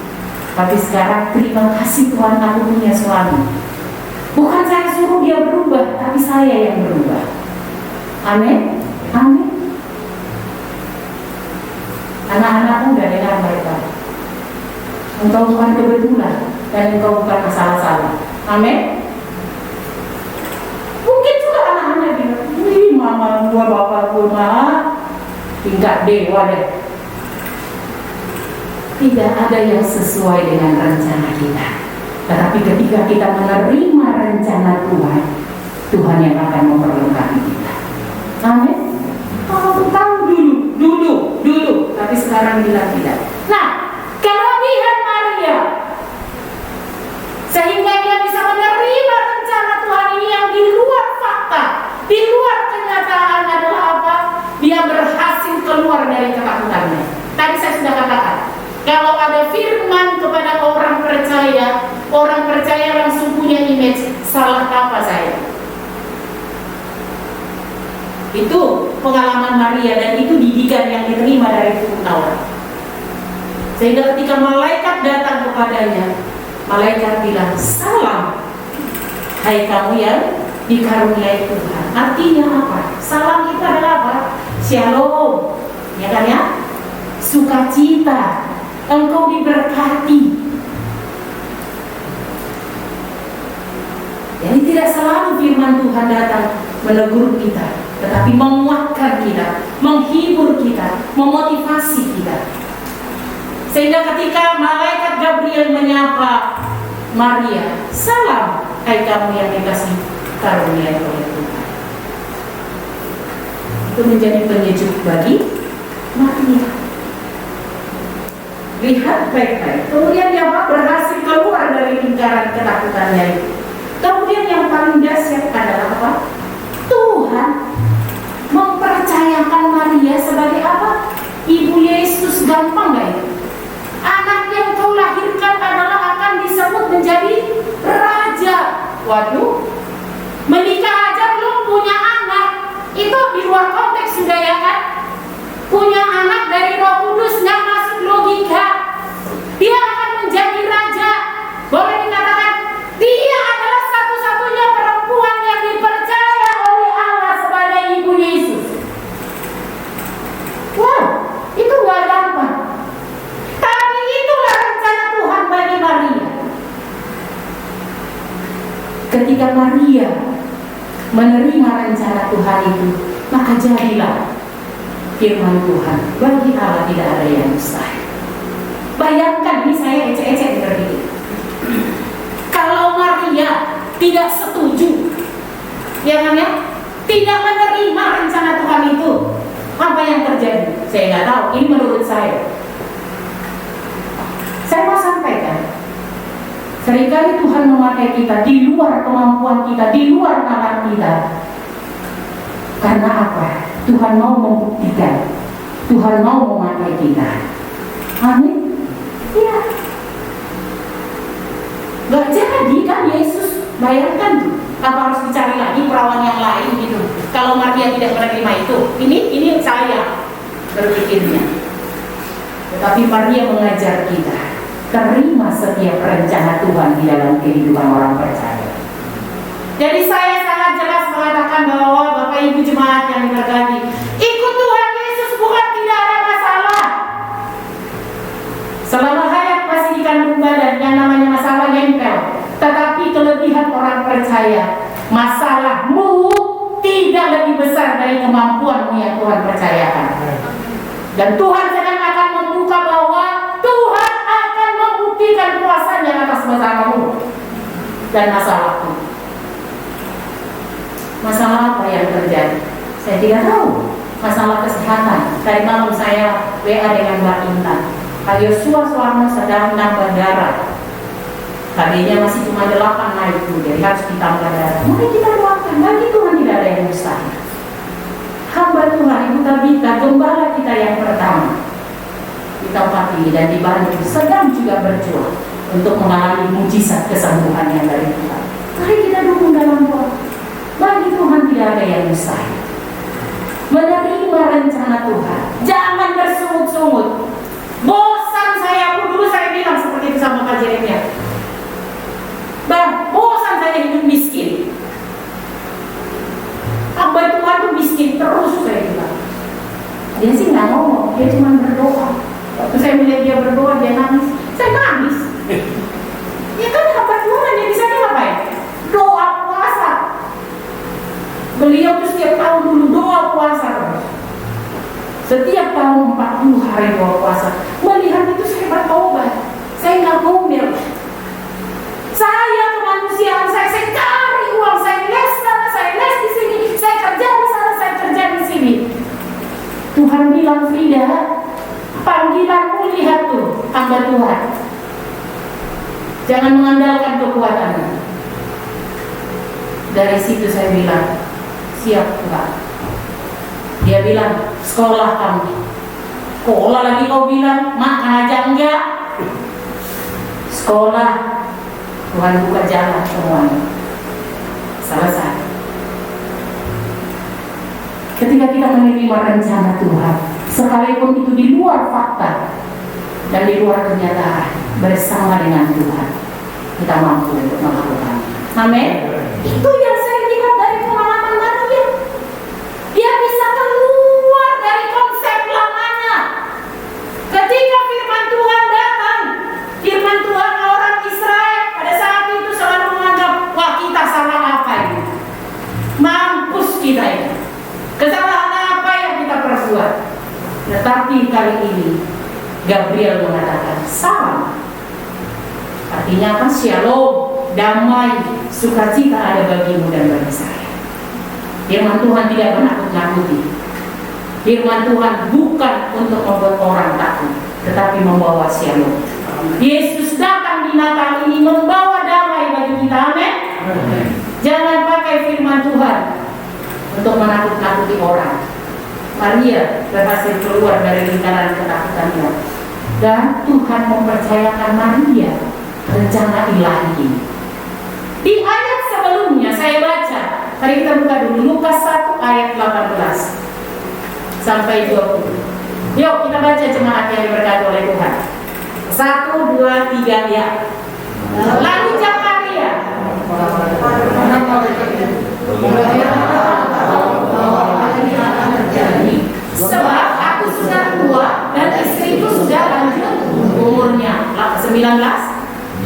Tapi sekarang terima kasih Tuhan, aku punya suami. Bukan saya suruh dia berubah, tapi saya yang berubah. Amin. Amin. Anak-anakmu udah dengar baik-baik. Engkau bukan kebetulan dan engkau bukan masalah-salah. Amin. Mungkin juga anak-anak bilang, mama gua bapak gua mah tingkat dewa deh. Tidak ada yang sesuai dengan rencana kita. Tetapi ketika kita menerima rencana Tuhan, Tuhan yang akan memperlengkapi kita. Amin. Kalau tahu dulu, tapi sekarang bilang tidak. Nah, kelebihan Maria sehingga dia bisa menerima rencana Tuhan ini yang di luar fakta, di luar kenyataan adalah apa? Dia berhasil keluar dari ketakutannya. Tadi saya sudah katakan, kalau ada firman kepada orang percaya langsung punya image, salah apa saya? Itu pengalaman Maria dan itu didikan yang diterima dari Tuhan Taurat. Sehingga ketika malaikat datang kepadanya, malaikat bilang, salam, hai kamu yang dikaruniai Tuhan. Artinya apa? Salam itu adalah apa? Shalom, ya kan ya? Sukacita, engkau diberkati. Jadi tidak selalu firman Tuhan datang menegur kita, tetapi menguatkan kita, menghibur kita, memotivasi kita. Sehingga ketika malaikat Gabriel menyapa Maria, salam, hai kamu yang dikasih karunia oleh Tuhan. Itu menjadi penyejuk bagi Maria. Lihat baik-baik. Kemudian dia berhasil keluar dari lingkaran ketakutannya itu. Kemudian yang paling dahsyat adalah apa? Tuhan mempercayakan Maria sebagai apa? Ibu Yesus. Gampang gak itu? Anak yang kau lahirkan adalah akan disebut menjadi raja. Waduh, menikah aja belum punya anak, itu di luar konteks sudah ya kan? Punya anak dari Roh Kudus nggak masuk logika. Dia akan menjadi raja. Boleh dikatakan dia adalah satu-satunya perempuan yang dipercaya oleh Allah sebagai ibu Yesus. Wow, itu gak gampang. Tapi itulah rencana Tuhan bagi Maria. Ketika Maria menerima rencana Tuhan itu, maka jadilah firman Tuhan. Bagi Allah tidak ada yang mustahil. Bayangkan, ini saya ecek-ecek berpikir. Kalau Maria tidak setuju, ya kan ya, tidak menerima rencana Tuhan itu, apa yang terjadi? Saya nggak tahu. Ini menurut saya. Saya mau sampaikan, seringkali Tuhan memakai kita di luar kemampuan kita, di luar nalar kita. Karena apa? Tuhan mau membuktikan, Tuhan mau memakai kita. Amin. Iya. Gak jadi kan Yesus, bayangkan tuh. Apa harus dicari lagi perawan yang lain gitu? Kalau Maria tidak menerima itu, ini saya berpikirnya. Tetapi Maria mengajar kita, terima setiap rencana Tuhan di dalam kehidupan orang percaya. Jadi saya sangat jelas mengatakan bahwa Bapak Ibu jemaat yang diberkati, ikut Tuhan Yesus bukan tidak ada masalah. Selama hayat masih dikandung badan, yang namanya masalah nempel. Tetapi kelebihan orang percaya, masalahmu tidak lebih besar dari kemampuanmu yang Tuhan percayakan. Dan Tuhan sedang akan membuka bahwa Tuhan akan membuktikan kuasanya atas masalahmu dan masalahku. Masalah apa yang terjadi? Saya tidak tahu. Masalah kesehatan. Tadi malam saya WA dengan Mbak Intan. Pak Yosua Suwarno sedang nambah darah. Tadinya masih cuma 8 naik tuh, jadi harus ditambah darah. Mari kita doakan, bagi Tuhan tidak ada yang mustahil. Hamba Tuhan Ibu Tabita, gembala kita yang pertama di tempat ini dan di Bandung, sedang juga berjuang untuk mengalami mujizat kesembuhan yang dari Tuhan. Mari kita dukung dalam doa. Bagi Tuhan tidak ada yang mustahil. Menerima rencana Tuhan, jangan bersungut-sungut. Bosan saya, dulu saya bilang seperti itu sama Pak Jeremia. Bang, bosan saya hidup miskin. Hamba Tuhan tuh miskin terus, saya bilang. Dia sih nggak ngomong, dia cuma berdoa. Waktu saya melihat dia berdoa, dia nangis. Saya nangis. Ya kan hamba Tuhan, dia bisa ngapain? Doa puasa. Beliau tuh setiap tahun dulu doa puasa. Setiap tahun 40 hari doa puasa. Melihat itu saya berdoa. kuat. Jangan mengandalkan kekuatanmu. Dari situ saya bilang, siap Tuhan. Dia bilang, sekolah kamu. Sekolah lagi kau bilang, makan aja enggak. Sekolah, Tuhan buka jalan semuanya. Selesai. Ketika kita menerima rencana Tuhan, sekalipun itu di luar fakta dan di luar kenyataan, bersama dengan Tuhan, kita mampu untuk melakukan. Amin. Itu yang saya lihat dari pengalaman Maria. Dia bisa keluar dari konsep lamanya. Ketika firman Tuhan datang, firman Tuhan orang Israel pada saat itu selalu menganggap, wah kita salah apa ini? Mampus kita ini. Kesalahan apa yang kita perbuat? Tetapi kali ini Gabriel mengatakan salah. Artinya apa? Shalom, damai, sukacita ada bagimu dan bagi saya. Firman Tuhan tidak menakut-nakuti. Firman Tuhan bukan untuk membuat orang takut, tetapi membawa shalom. Yesus datang di Natal ini membawa damai bagi kita. Amin. Jangan pakai firman Tuhan untuk menakut-nakuti orang. Maria berhasil keluar dari lingkaran ketakutannya, dan Tuhan mempercayakan Maria rencana ilahi ini. Di ayat sebelumnya saya baca, mari kita buka dulu Lukas 1 ayat 18 sampai 20. Yuk kita baca jemaat yang diberkati oleh Tuhan. 1, 2, 3 ya. Lalu Zakaria sebab aku sudah tua dan istriku sudah lanjut umurnya. 19.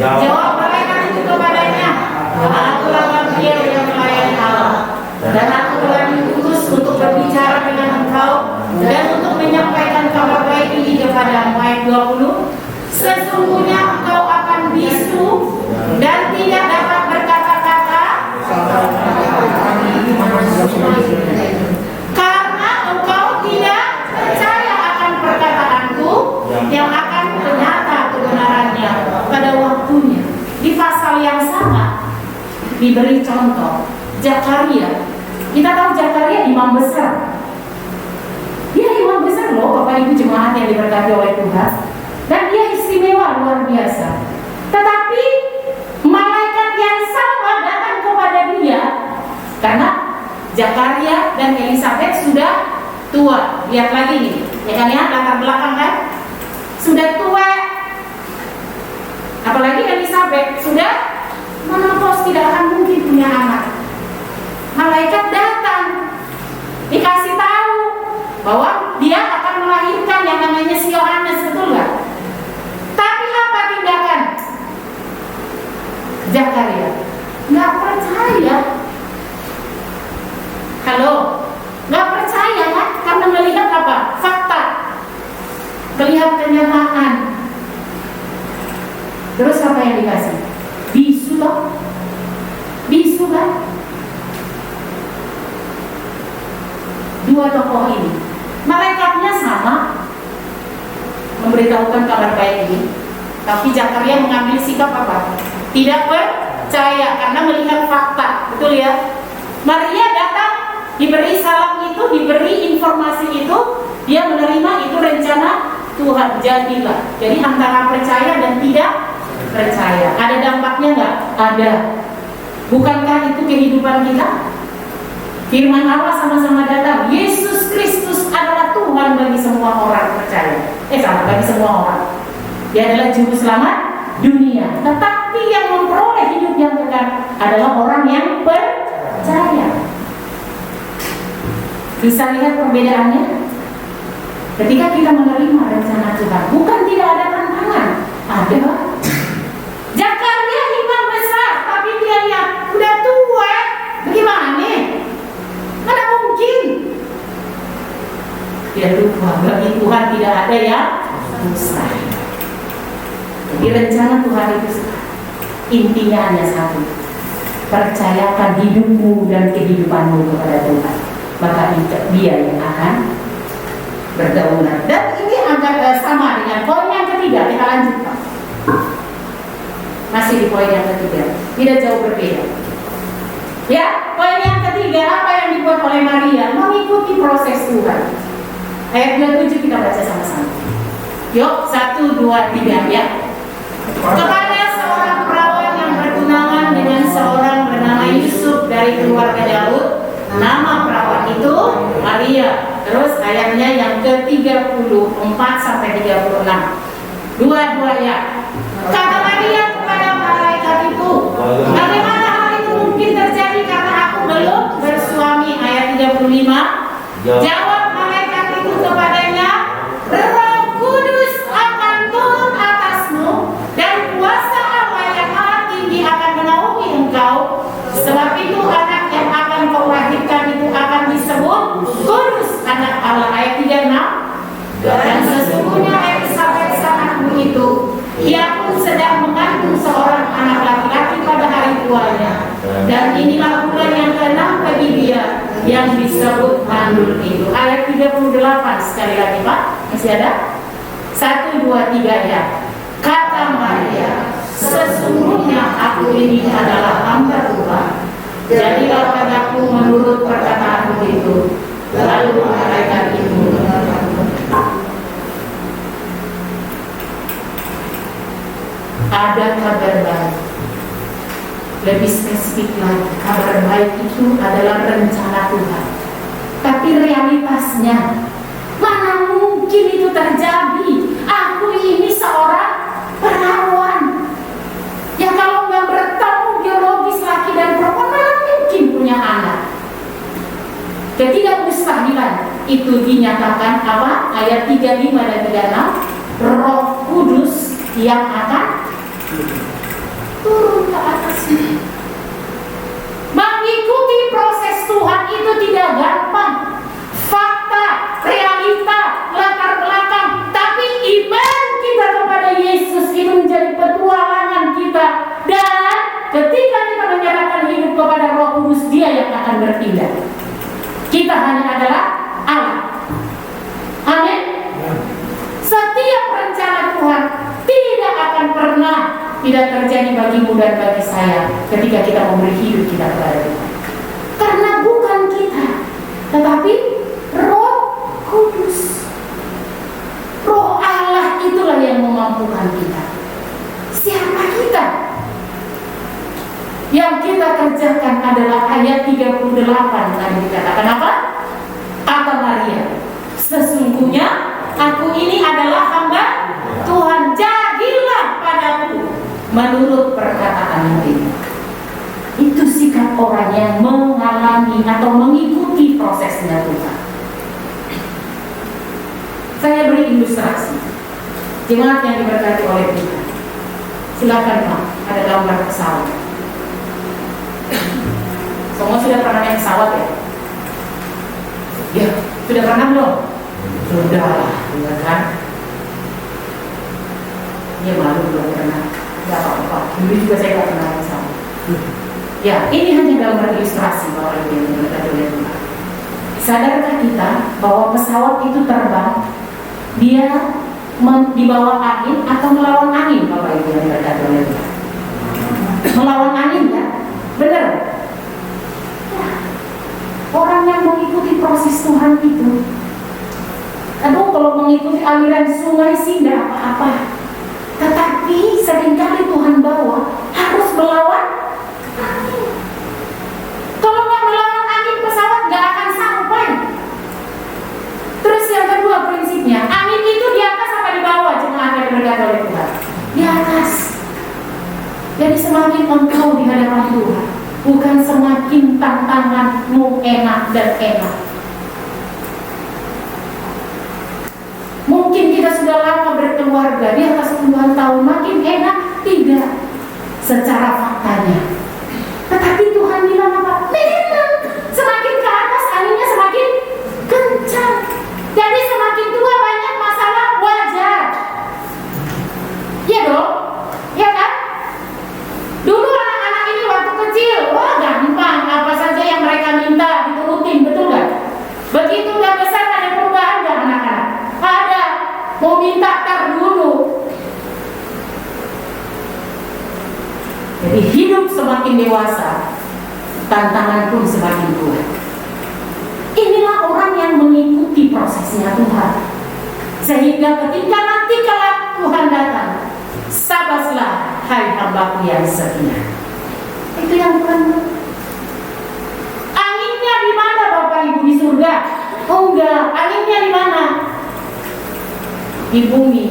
Jawab malaikat itu kepadanya, akulah Gabriel yang melayani Allah, dan aku telah diutus untuk berbicara dengan engkau dan untuk menyampaikan kabar baik ini kepadamu. Ayat 20. Sesungguhnya engkau akan bisu dan tidak dapat berkata-kata karena engkau tidak percaya akan perkataanku yang akan ternyata kebenarannya pada waktunya. Di pasal yang sama diberi contoh Zakaria. Kita tahu Zakaria imam besar. Dia imam besar loh, Bapak Ibu jemaat yang diberkati oleh Tuhan. Dan dia istimewa luar biasa. Tetapi malaikat yang sama datang kepada dia karena Zakaria dan Elisabeth sudah tua. Lihat lagi nih, ya kan ya, latar belakang kan? Sudah tua. Apalagi Elisabeth sudah menopause, tidak akan mungkin punya anak. Malaikat datang, dikasih tahu bahwa dia akan melahirkan yang namanya si Yohanes, betul nggak? Tapi apa tindakan Zakaria? Nggak percaya. Halo, nggak percaya kan? Karena melihat apa? Fakta, melihat kenyataan. Terus apa yang dikasih? Bisu toh? Bisu kan? Dua tokoh ini, malaikatnya sama, memberitahukan kabar baik ini, tapi Zakaria mengambil sikap apa? Tidak percaya karena melihat fakta, betul ya? Maria datang, diberi salam itu, diberi informasi itu, dia menerima itu rencana Tuhan, jadilah. Jadi antara percaya dan tidak percaya, ada dampaknya nggak? Ada. Bukankah itu kehidupan kita? Firman Allah sama-sama datang. Yesus Kristus adalah Tuhan bagi semua orang percaya. Bagi semua orang. Dia adalah juru selamat dunia. Tetapi yang memperoleh hidup yang kekal adalah orang yang percaya. Bisa lihat perbedaannya? Ketika kita menerima rencana Tuhan, bukan tidak ada tantangan, ada. Zakaria imam besar, tapi dia lihat udah tua, bagaimana nih? Mana mungkin? Dia lupa bagi Tuhan tidak ada yang mustahil. Jadi rencana Tuhan itu intinya hanya satu: percayakan hidupmu dan kehidupanmu kepada Tuhan, maka Dia yang akan berdaulat. Dan ini agak sama dengan poin yang ketiga. Kita lanjutkan. poin yang ketiga. Tidak jauh berbeda. Ya, poin yang ketiga, apa yang dibuat oleh Maria? Mengikuti proses Tuhan. Ayat 27 kita baca sama-sama. Yuk, 1, 2, 3 ya. Kepada seorang perawan yang bertunangan dengan seorang bernama Yusuf dari keluarga Daud, nama perawan itu Maria. Terus ayatnya yang ke-34 sampai 36. Dua-duanya. Kata Maria kepada malaikat itu, bagaimana hal itu mungkin terjadi karena aku belum bersuami? Ayat 35. Jawab malaikat itu kepadanya, Roh Kudus akan turun atasmu dan kuasa Allah yang Maha Tinggi akan menaungi engkau. Sebab itu anak yang akan kau lahirkan itu akan disebut Kudus, anak Allah. Ayat 36. Dan sesungguhnya Elisabet anakmu itu, ia pun sedang mengandung seorang anak laki-laki pada hari tuanya. Dan inilah bulan yang ke-6 bagi dia, yang disebut mandul itu. Ayat 38 sekali lagi Pak, masih ada? 1, 2, 3 ya. Kata Maria, sesungguhnya aku ini adalah hamba Tuhan. Jadilah padaku menurut perkataanmu itu. Lalu malaikat itu ada kabar baik. Lebih spesifik lagi, kabar baik itu adalah rencana Tuhan. Tapi realitasnya, mana mungkin itu terjadi? Aku ini seorang perawan. Ya kalau nggak bertemu biologis laki dan perempuan, mana mungkin punya anak? Ketidakmustahilan itu dinyatakan apa? Ayat 35 dan 36, Roh Kudus yang akan turun ke atasnya. Mengikuti proses Tuhan itu tidak gampang. Fakta, realita, latar belakang, tapi iman kita kepada Yesus itu menjadi petualangan kita. Dan ketika kita menyerahkan hidup kepada Roh Kudus, Dia yang akan bertindak. Kita hanya adalah Allah. Amin. Setiap rencana Tuhan tidak akan pernah tidak terjadi bagimu dan bagi saya ketika kita memberi hidup kita kepada Tuhan. Karena bukan kita, tetapi Roh Kudus. Roh Allah itulah yang memampukan kita. Siapa kita? Yang kita kerjakan adalah ayat 38 tadi dikatakan apa? Kata Maria, sesungguhnya aku ini adalah hamba Tuhan, jadilah padaku menurut perkataanmu itu. Itu sikap orang yang mengalami atau mengikuti prosesnya Tuhan. Saya beri ilustrasi. Jemaat yang diberkati oleh Tuhan, silakan Pak, ada gambar pesawat. Semua sudah pernah naik pesawat ya? Ya, sudah pernah belum? Sudah lah, ya kan? Ya malu belum pernah. Gak apa-apa, dulu juga saya gak pernah naik pesawat. Ya, ini hanya gambar ilustrasi bahwa yang diberkati oleh Tuhan. Sadarkah kita bahwa pesawat itu terbang, dia di bawah angin atau melawan angin, Bapak Ibu yang diberkati oleh Tuhan? Melawan angin ya? Benar? Ya. Orang yang mengikuti proses Tuhan itu, aduh kalau mengikuti aliran sungai sih tidak apa-apa. Tetapi seringkali Tuhan bawa harus melawan angin. Kalau nggak melawan angin, pesawat nggak akan sampai. Terus yang kedua prinsipnya, angin itu di atas apa di bawah? Jemaat yang diberkati oleh Tuhan, di atas. Jadi semakin engkau di hadapan Tuhan, bukan semakin tantanganmu enak dan enak. Mungkin kita sudah lama berkeluarga, di atas puluhan tahun, makin enak? Tidak, secara faktanya. Tetapi Tuhan bilang apa? Memang semakin ke atas anginnya semakin kencang. Jadi semakin tua banyak masalah, wajar. Ya dong? Ya kan? Dulu anak-anak ini waktu kecil, wah gampang, apa saja yang mereka minta diturutin, betul gak? Begitu udah besar ada perubahan gak anak-anak? Ada, mau minta tar dulu. Jadi hidup semakin dewasa, tantangan pun semakin kuat. Inilah orang yang mengikuti prosesnya Tuhan. Sehingga ketika nanti kelak Tuhan datang, sabarlah hai hambaku yang setia. Itu yang Tuhan mau. Anginnya di mana Bapak Ibu di surga? Oh enggak, anginnya di mana? Di bumi.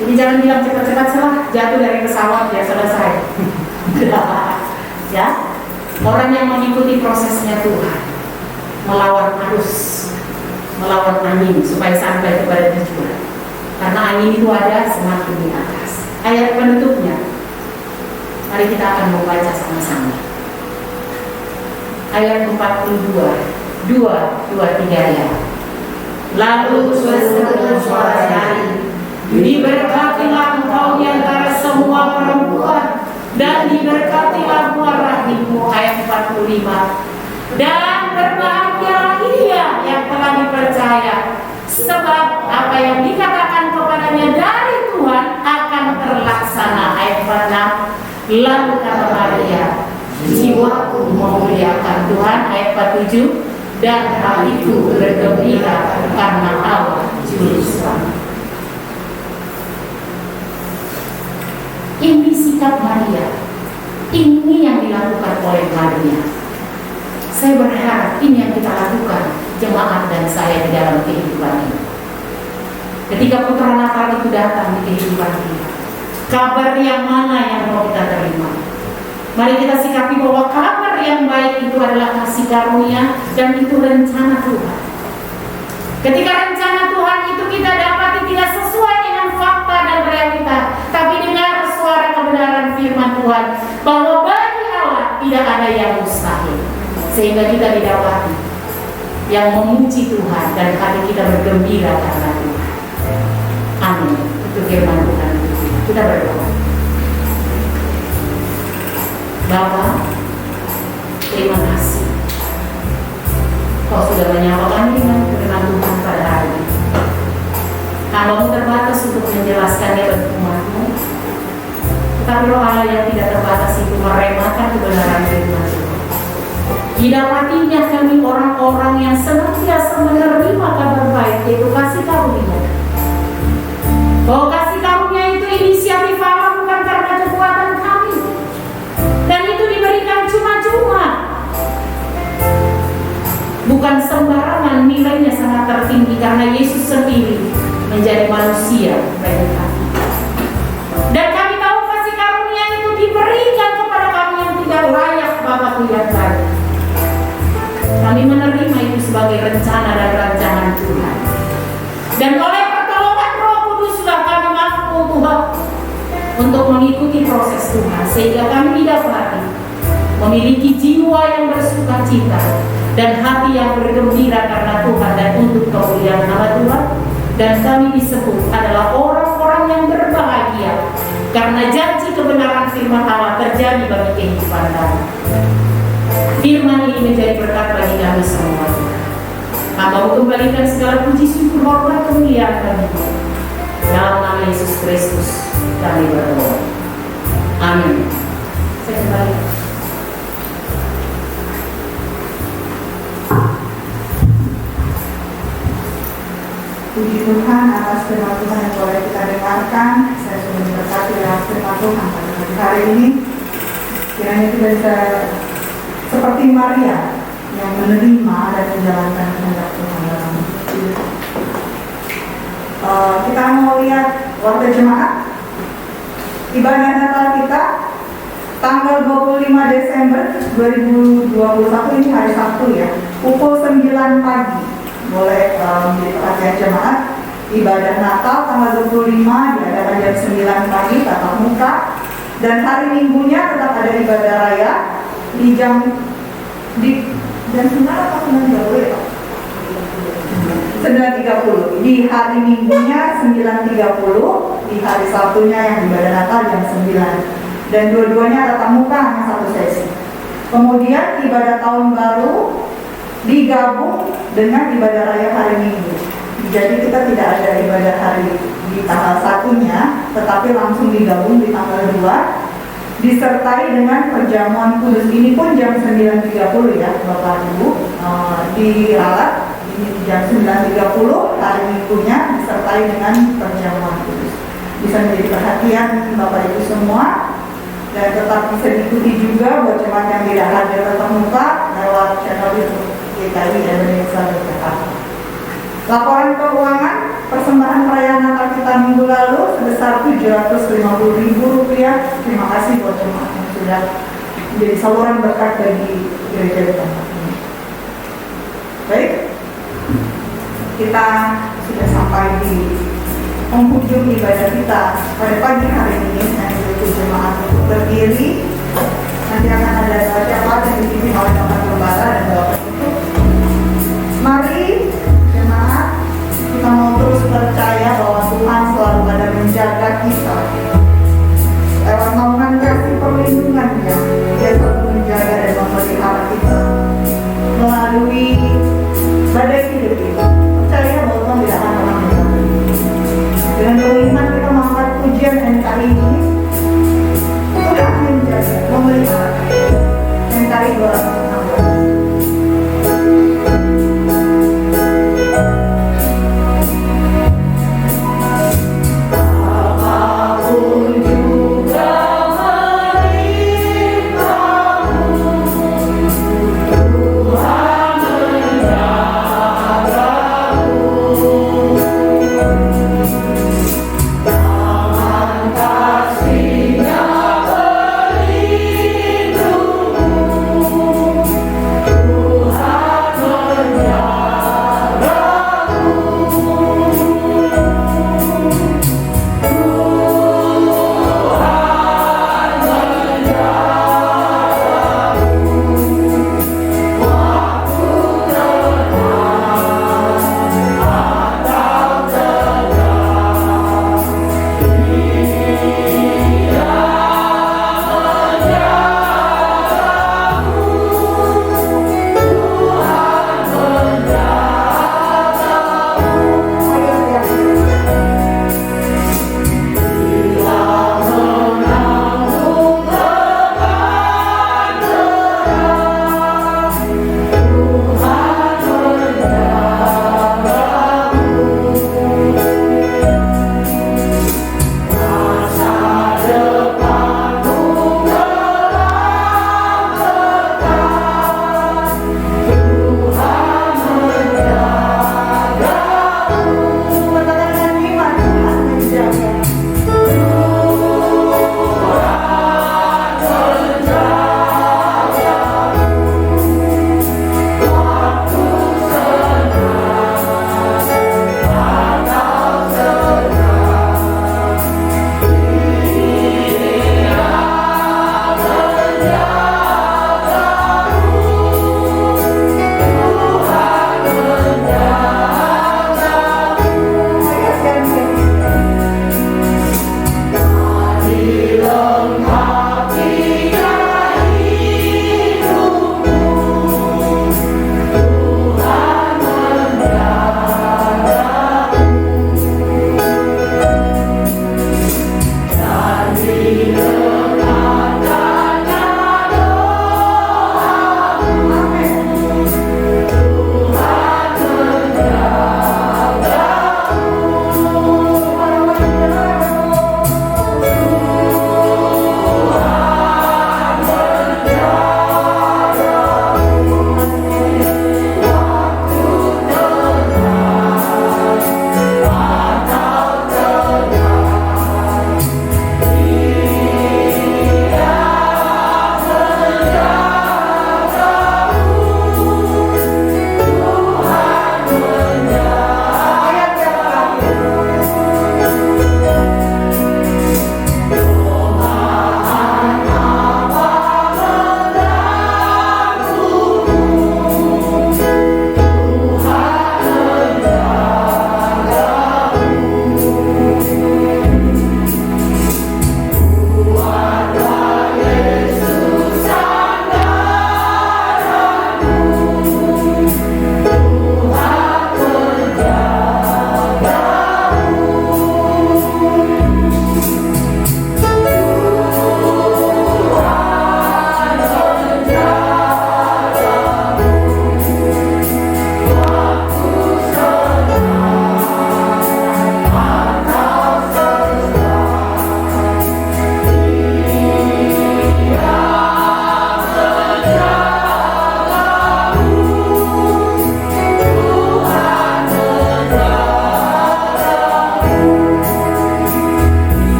Jadi jangan bilang cepat-cepat salah, jatuh dari pesawat ya selesai. Ya, orang yang mengikuti prosesnya Tuhan, melawan arus, melawan angin supaya sampai kepada tujuan. Karena angin itu ada semakin di atas. Ayat penutupnya, mari kita akan membaca sama-sama. Ayat 42, 2, 3 ya. Lalu berseru suara nyaring, diberkatilah engkau di antara semua perempuan, dan diberkatilah buah rahimmu. Ayat 45. Dan berbahagialah ia yang telah dipercaya, sebab apa yang dikatakan kepadanya dari Tuhan akan terlaksana. Ayat 46. Lalu kata Maria, jiwaku memuliakan Tuhan. Ayat 47. Dan hatiku bergembira karena Allah Juru Selamat. Ini sikap Maria. Ini yang dilakukan oleh Maria. Saya berharap ini yang kita lakukan, jemaat dan saya di dalam kehidupan ini. Ketika putra Natal itu datang di kehidupan kita, kabar yang mana yang mau kita terima? Mari kita sikapi bahwa kabar yang baik itu adalah kasih karunia dan itu rencana Tuhan. Ketika rencana Tuhan itu kita dapati tidak sesuai dengan fakta dan realita, tapi dengar suara kebenaran firman Tuhan bahwa bagi Allah tidak ada yang mustahil, sehingga kita didapati yang memuji Tuhan dan hati kita bergembira karena Tuhan. Amin. Itu firman Tuhan. Kita berdoa. Bapa, terima kasih Kau sudah menyapa kami dengan firman Tuhan pada hari ini. Hamba-Mu terbatas untuk menjelaskannya bagi umat-Mu, tetapi Roh Allah yang tidak terbatas itu meremakan kebenaran firman Tuhan. Didapatinya kami orang-orang yang senantiasa menerima kabar baik, yaitu kasih karunia. Bahwa kasih karunia itu inisiatif Allah, bukan karena kekuatan kami, dan itu diberikan cuma-cuma, bukan sembarangan. Nilainya sangat tertinggi karena Yesus sendiri menjadi manusia bagi kami. Dan kami tahu kasih karunia itu diberikan kepada kami yang tidak layak, Bapa-Ku yang baik. Kami menerima itu sebagai rencana dan rancangan Tuhan. Dan oleh pertolongan Roh Kuduslah kami mampu Tuhan untuk mengikuti proses Tuhan, sehingga kami didapati memiliki jiwa yang bersuka cita dan hati yang bergembira karena Tuhan dan untuk kemuliaan nama Tuhan. Dan kami disebut adalah orang-orang yang berbahagia karena janji kebenaran firman Allah terjadi bagi kehidupan kami. Firman ini menjadi berkat bagi kami semua. Hamba-Mu kembalikan segala puji syukur hormat kemuliaan kami. Dalam nama Yesus Kristus kami berdoa. Amin. Saya kembali. Puji Tuhan atas firman Tuhan yang boleh kita dengarkan. Saya sudah diberkati dalam firman Tuhan pada pagi hari ini. Kiranya kita bisa seperti Maria yang menerima dan menjalankan kehendak Tuhan dalam hidup. Kita mau lihat warga jemaat ibadah Natal kita tanggal 25 Desember 2021, ini hari Sabtu ya, pukul 9 pagi. Boleh menjadi perhatian jemaat. Ibadah Natal tanggal 25 diadakan jam 9 pagi tatap muka, dan hari Minggunya tetap ada ibadah raya di jam 9 atau 9.30 ya? 9.30. Di hari Minggunya 9.30, di hari Sabtunya yang ibadah Natal jam 9. Dan dua-duanya tatap muka, hanya satu sesi. Kemudian ibadah tahun baru digabung dengan ibadah raya hari Minggu. Jadi kita tidak ada ibadah hari di tanggal 1-nya, tetapi langsung digabung di tanggal 2. disertai dengan perjamuan kudus. Ini pun jam 9.30 ya Bapak Ibu, diralat ini jam 9.30 hari minggunya disertai dengan perjamuan kudus. Bisa menjadi perhatian Bapak Ibu semua, dan tetap bisa diikuti juga buat jemaat yang tidak hadir tatap muka lewat channel YouTube GKI Indonesia BPK. Laporan keuangan persembahan perayaan Natal kita minggu lalu sebesar Rp750.000. Terima kasih buat jemaat yang sudah menjadi saluran berkat bagi gereja di tempat ini. Baik, kita sudah sampai di penghujung ibadah kita pada pagi hari ini. Saya berikut jemaat untuk berdiri. Nanti akan ada baca yang dipimpin oleh Bapak Gembala dan Bapak Penutup. Mari jemaat, kita mau terus percaya bahwa Tuhan selalu ada menjaga kita. Lewat naungan kasih perlindungannya, Dia selalu menjaga dan memelihara kita melalui badai hidup ini. Percaya bahwa Tuhan tidak akan pernah meninggalkan. Dengan beriman kita mengangkat pujian NKRI ini, Tuhan menjaga, memelihara. NKRI 216. Apapun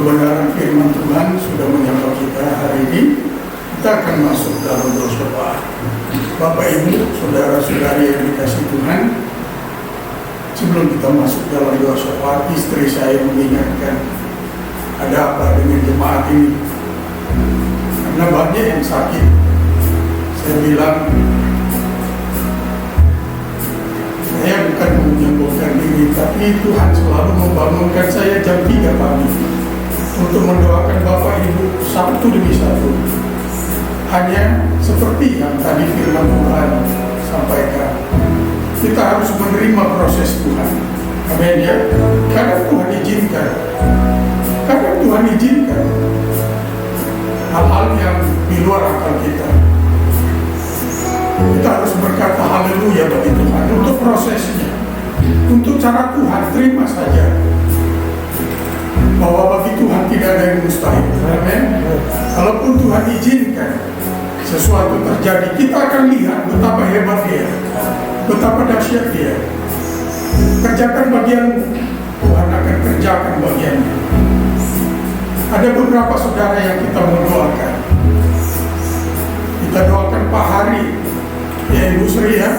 kebenaran firman Tuhan sudah menyapa kita hari ini. Kita akan masuk dalam doa. Bapak Ibu, saudara-saudari yang dikasihi Tuhan, sebelum kita masuk dalam doa syafaat, istri saya mengingatkan ada apa dengan jemaat ini, karena banyak yang sakit. Saya bilang, saya bukan menyombongkan diri, tapi Tuhan selalu membangunkan saya jam 3 pagi untuk mendoakan Bapak Ibu satu demi satu. Hanya seperti yang tadi firman Tuhan sampaikan, kita harus menerima proses Tuhan. Amin ya. Kadang Tuhan izinkan, kadang Tuhan izinkan hal-hal yang di luar akal kita. Kita harus berkata haleluya bagi Tuhan untuk prosesnya. Untuk cara Tuhan, terima saja bahwa bagi Tuhan tidak ada yang mustahil. Amin. Kalaupun Tuhan izinkan sesuatu terjadi, kita akan lihat betapa hebat Dia, betapa dahsyat Dia. Kerjakan bagianmu, Tuhan akan kerjakan bagiannya. Ada beberapa saudara yang kita mau doakan. Kita doakan Pak Hari, ya Ibu Sri ya.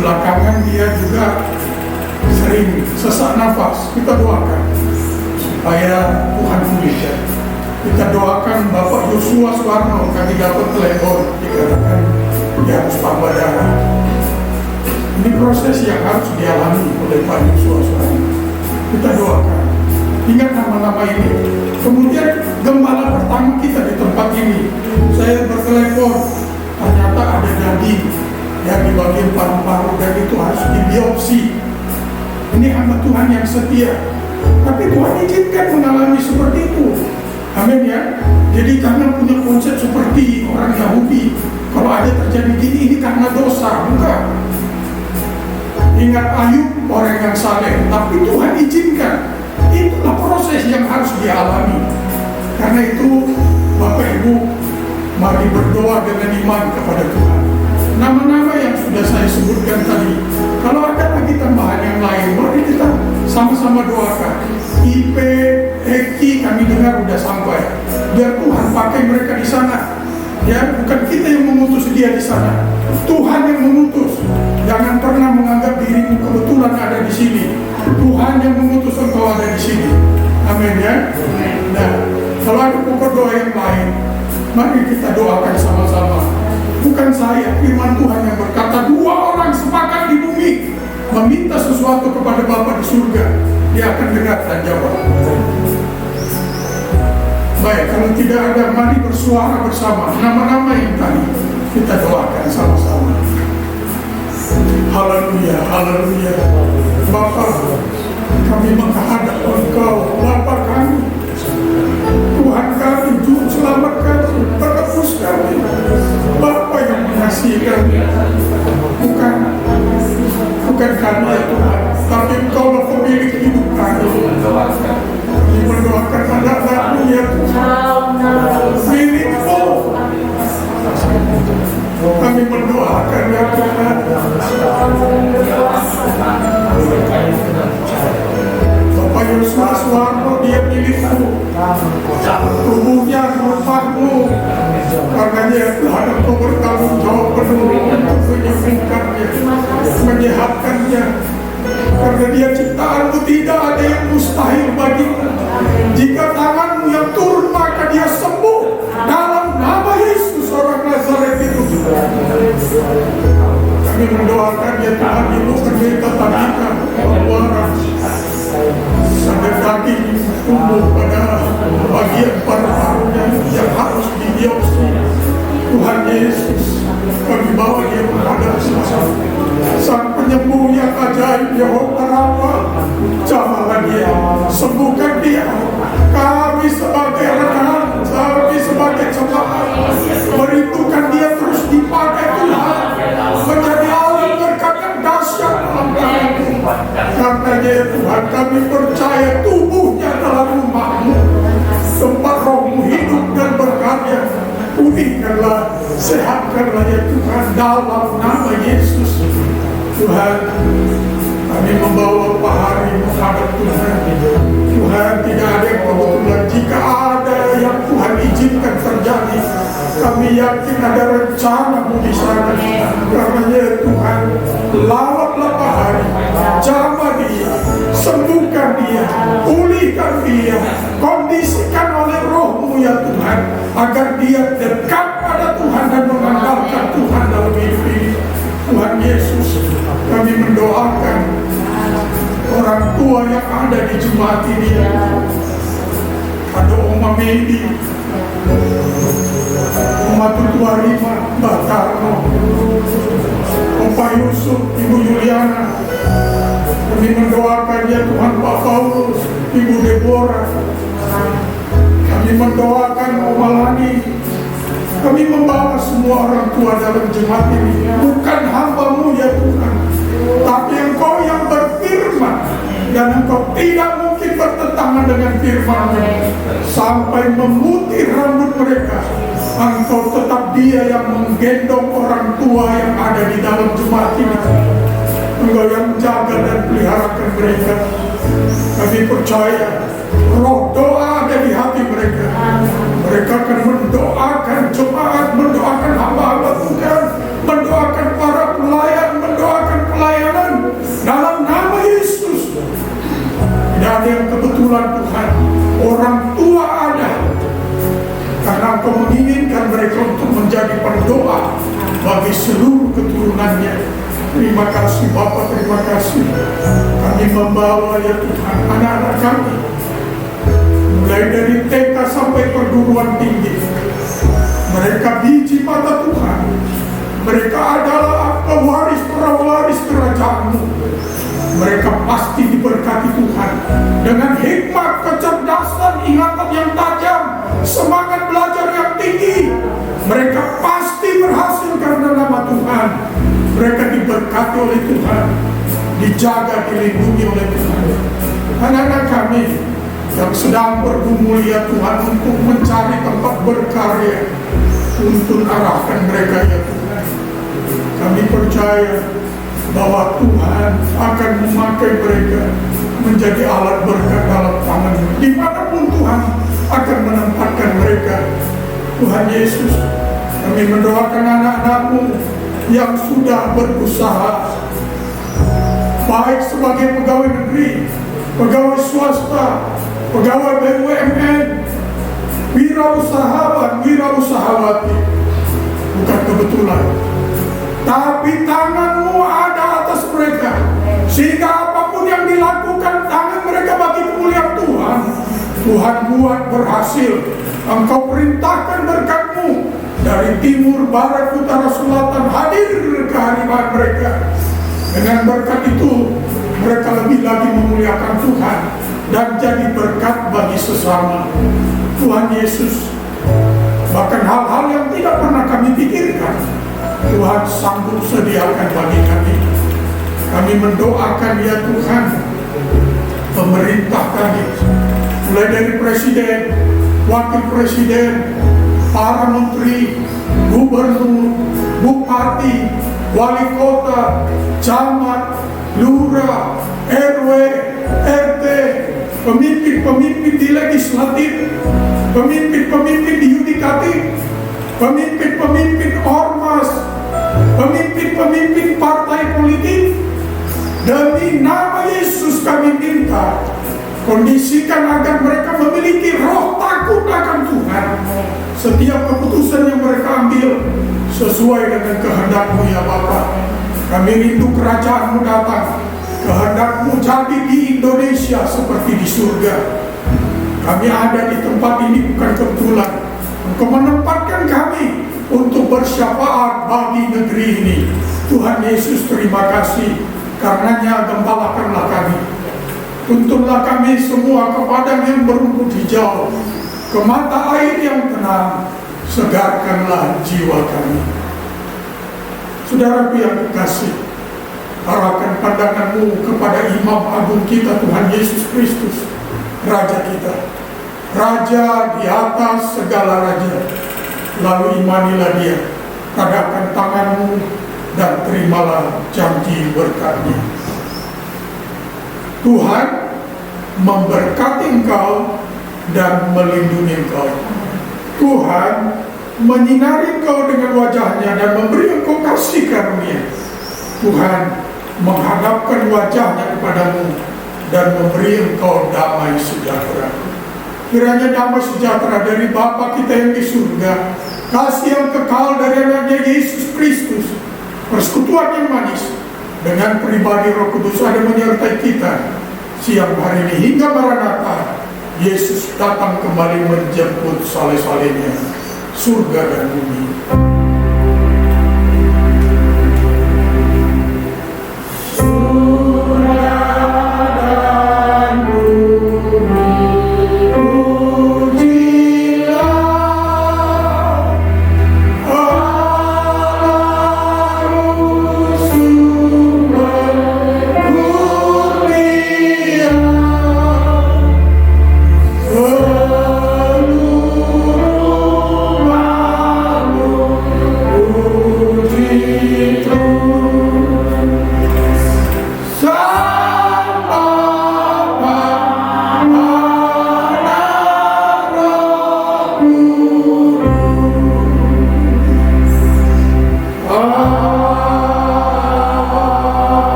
Belakangan dia juga sering sesak nafas. Kita doakan supaya Tuhan pulihkan. Kita doakan Bapak Yosua Suwarno, kami dapat telepon dikatakan dia harus tambah darah. Ini proses yang harus dialami oleh Pak Yosua Suwarno. Kita doakan. Ingat nama-nama ini. Kemudian gembala pertama kita di tempat ini, saya bertelepon, ternyata ada daging yang di bagian paru-paru dan itu harus dibiopsi. Ini hamba Tuhan yang setia, tapi Tuhan izinkan mengalami seperti itu. Amin ya. Jadi jangan punya konsep seperti orang Yahudi, kalau ada terjadi gini ini karena dosa. Bukan. Ingat Ayub, orang yang saleh, tapi Tuhan izinkan. Itulah proses yang harus dialami. Karena itu Bapak Ibu, mari berdoa dengan iman kepada Tuhan. Nama-nama yang sudah saya sebutkan tadi, kalau ada lagi tambahan yang lain, mari kita sama-sama doakan. IP, Eki, kami dengar sudah sampai. Biar Tuhan pakai mereka di sana. Ya, bukan kita yang memutus dia di sana. Tuhan yang memutus. Jangan pernah menganggap dirimu kebetulan ada di sini. Tuhan yang memutus engkau ada di sini. Amin ya. Nah, kalau ada pokok doa yang lain, mari kita doakan sama-sama. Bukan saya, firman Tuhan yang berkata, 2 orang sepakat di bumi meminta sesuatu kepada Bapa di surga, Dia akan dengar dan jawab. Baik, kalau tidak ada, mari bersuara bersama. Nama-nama yang tadi kita doakan sama-sama. Haleluya, haleluya. Bapa, kami menghadap Engkau, Bapa kami, Tuhan kami, Juru Selamat kami, penebus kami, Bapa yang mengasihi kami. Bukan kami ya Tuhan, tapi Engkau pemilik hidup kami. Kami mendoakan anak-anak-Mu ya Tuhan, milikmu. Kami mendoakan ya Tuhan, Bapak Yosua Suwarno, dia milikmu. Tubuhnya merupakanmu, karena dia telah Engkau bertanggung jawab penuh untuk menyembuhkannya, menyehatkannya. Karena dia ciptaanmu, tidak ada yang mustahil bagimu. Jika tanganmu yang turun, maka dia sembuh. Dalam nama Yesus orang Nazaret itu. Kami mendoakan ya Tuhan, Ibu pendeta Tabita Pembuaran, sampai daging tumbuh pada bagian paru-parunya yang harus dibiopsi. Tuhan Yesus, kami bawa dia menghadap Sang Penyembuh yang ajaib, Yehova Rafa. Jamahlah dia, sembuhkan dia. Kami sebagai rekan, kami sebagai jemaat merindukan dia terus dipakai Tuhan menjadi alat berkat yang dahsyat dalam kami. Karena ya Tuhan, kami percaya tubuhnya adalah rumah-Mu, tempat Roh-Mu hidup dan berkarya. Pulihkanlah, sehatkanlah ya Tuhan, dalam nama Yesus. Tuhan, kami membawa Pak Hari menghadap Tuhan. Tuhan, tidak ada yang kebetulan. Jika terjadi. Kami yakin ada rencana-Mu di sana. Karena ya Tuhan, lawatlah Pak Hari, jamah dia, sembuhkan dia, pulihkan dia, kondisikan oleh Roh-Mu ya Tuhan, agar dia dekat pada Tuhan dan mengandalkan Tuhan dalam hidup ini. Tuhan Yesus, kami mendoakan orang tua yang ada di jemaat ini. Ada Oma Medi, Oma Tutua Rima, Mbak Tarno, Opa Yusuf, Ibu Juliana. Kami mendoakan ya Tuhan Pak Paulus, Ibu Deborah. Kami mendoakan Oma Lani. Kami membawa semua orang tua dalam jemaat ini. Bukan hamba-Mu ya Tuhan, tapi Engkau yang berfirman. Dan Engkau tidak mungkin bertentangan dengan firman-Mu. Sampai memutih rambut mereka, Engkau tetap dia yang menggendong orang tua yang ada di dalam jemaat ini. Engkau yang jaga dan peliharakan mereka. Kami percaya roh doa ada di hati mereka. Mereka akan mendoakan jemaat, mendoakan hamba-hamba Tuhan, mendoakan para pelayan, mendoakan pelayanan dalam nama Yesus. Tidak ada yang kebetulan Tuhan. Orang tua ada karena Engkau menginginkan mereka untuk menjadi pendoa bagi seluruh keturunannya. Terima kasih Bapak, terima kasih. Kami membawa ya Tuhan anak-anak kami, mulai dari TK sampai perguruan tinggi. Mereka biji mata Tuhan. Mereka adalah pewaris kerajaan-Mu. Mereka pasti diberkati Tuhan dengan hikmat, kecerdasan, ingatan yang tajam, semangat belajar yang tinggi. Mereka pasti berhasil karena nama Tuhan. Mereka diberkati oleh Tuhan, dijaga, dilindungi oleh Tuhan. Anak-anak kami yang sedang bergumul ya Tuhan untuk mencari tempat berkarya, tuntun arahkan mereka ya Tuhan. Kami percaya bahwa Tuhan akan memakai mereka menjadi alat berkat dalam tangan-Mu. Dimanapun Tuhan akan menempatkan mereka. Tuhan Yesus, kami mendoakan anak-anak-Mu yang sudah berusaha, baik sebagai pegawai negeri, pegawai swasta, pegawai BUMN, wirausahawan, wirausahawati. Bukan kebetulan, tapi tangan-Mu ada atas mereka, sehingga apapun yang dilakukan tangan mereka bagi kemuliaan Tuhan, Tuhan buat berhasil. Engkau perintahkan berkat-Mu dari timur, barat, utara, selatan hadir ke hadirat mereka. Dengan berkat itu mereka lebih lagi memuliakan Tuhan dan jadi berkat bagi sesama. Tuhan Yesus, bahkan hal-hal yang tidak pernah kami pikirkan, Tuhan sanggup sediakan bagi kami. Kami mendoakan ya Tuhan pemerintah kami, mulai dari presiden, wakil presiden, para menteri, gubernur, bupati, wali kota, camat, lurah, RW, RT, pemimpin-pemimpin di legislatif, pemimpin-pemimpin di yudikatif, pemimpin-pemimpin ormas, pemimpin-pemimpin partai politik. Demi nama Yesus kami minta, kondisikan agar mereka memiliki roh takut akan Tuhan. Setiap keputusan yang mereka ambil sesuai dengan kehendak-Mu ya Bapa. Kami rindu kerajaan-Mu datang, kehendak-Mu jadi di Indonesia seperti di surga. Kami ada di tempat ini bukan kebetulan. Engkau menempatkan kami untuk bersyafaat bagi negeri ini. Tuhan Yesus, terima kasih. Karenanya gembalakanlah kami. Tuntunlah kami semua ke padang yang berumput hijau, ke mata air yang tenang. Segarkanlah jiwa kami. Saudaraku yang kekasih, arahkan pandangan-Mu kepada Imam Agung kita, Tuhan Yesus Kristus, Raja kita, Raja di atas segala raja. Lalu imanilah Dia, hadapkan tangan-Mu dan terimalah janji berkat-Nya. Tuhan memberkati engkau dan melindungi engkau. Tuhan menyinari engkau dengan wajahnya dan memberi engkau kasih karunia. Tuhan menghadapkan wajahnya kepadamu dan memberi engkau damai sejahtera. Kiranya damai sejahtera dari Bapa kita yang di surga, kasih yang kekal dari anaknya Yesus Kristus, persekutuan yang manis dengan pribadi Roh Kudus ada menyertai kita siang hari ini hingga Maranatha. Yesus datang kembali menjemput saleh-salehnya, surga dan bumi.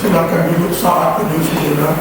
Silakan duduk saat teduh saudara.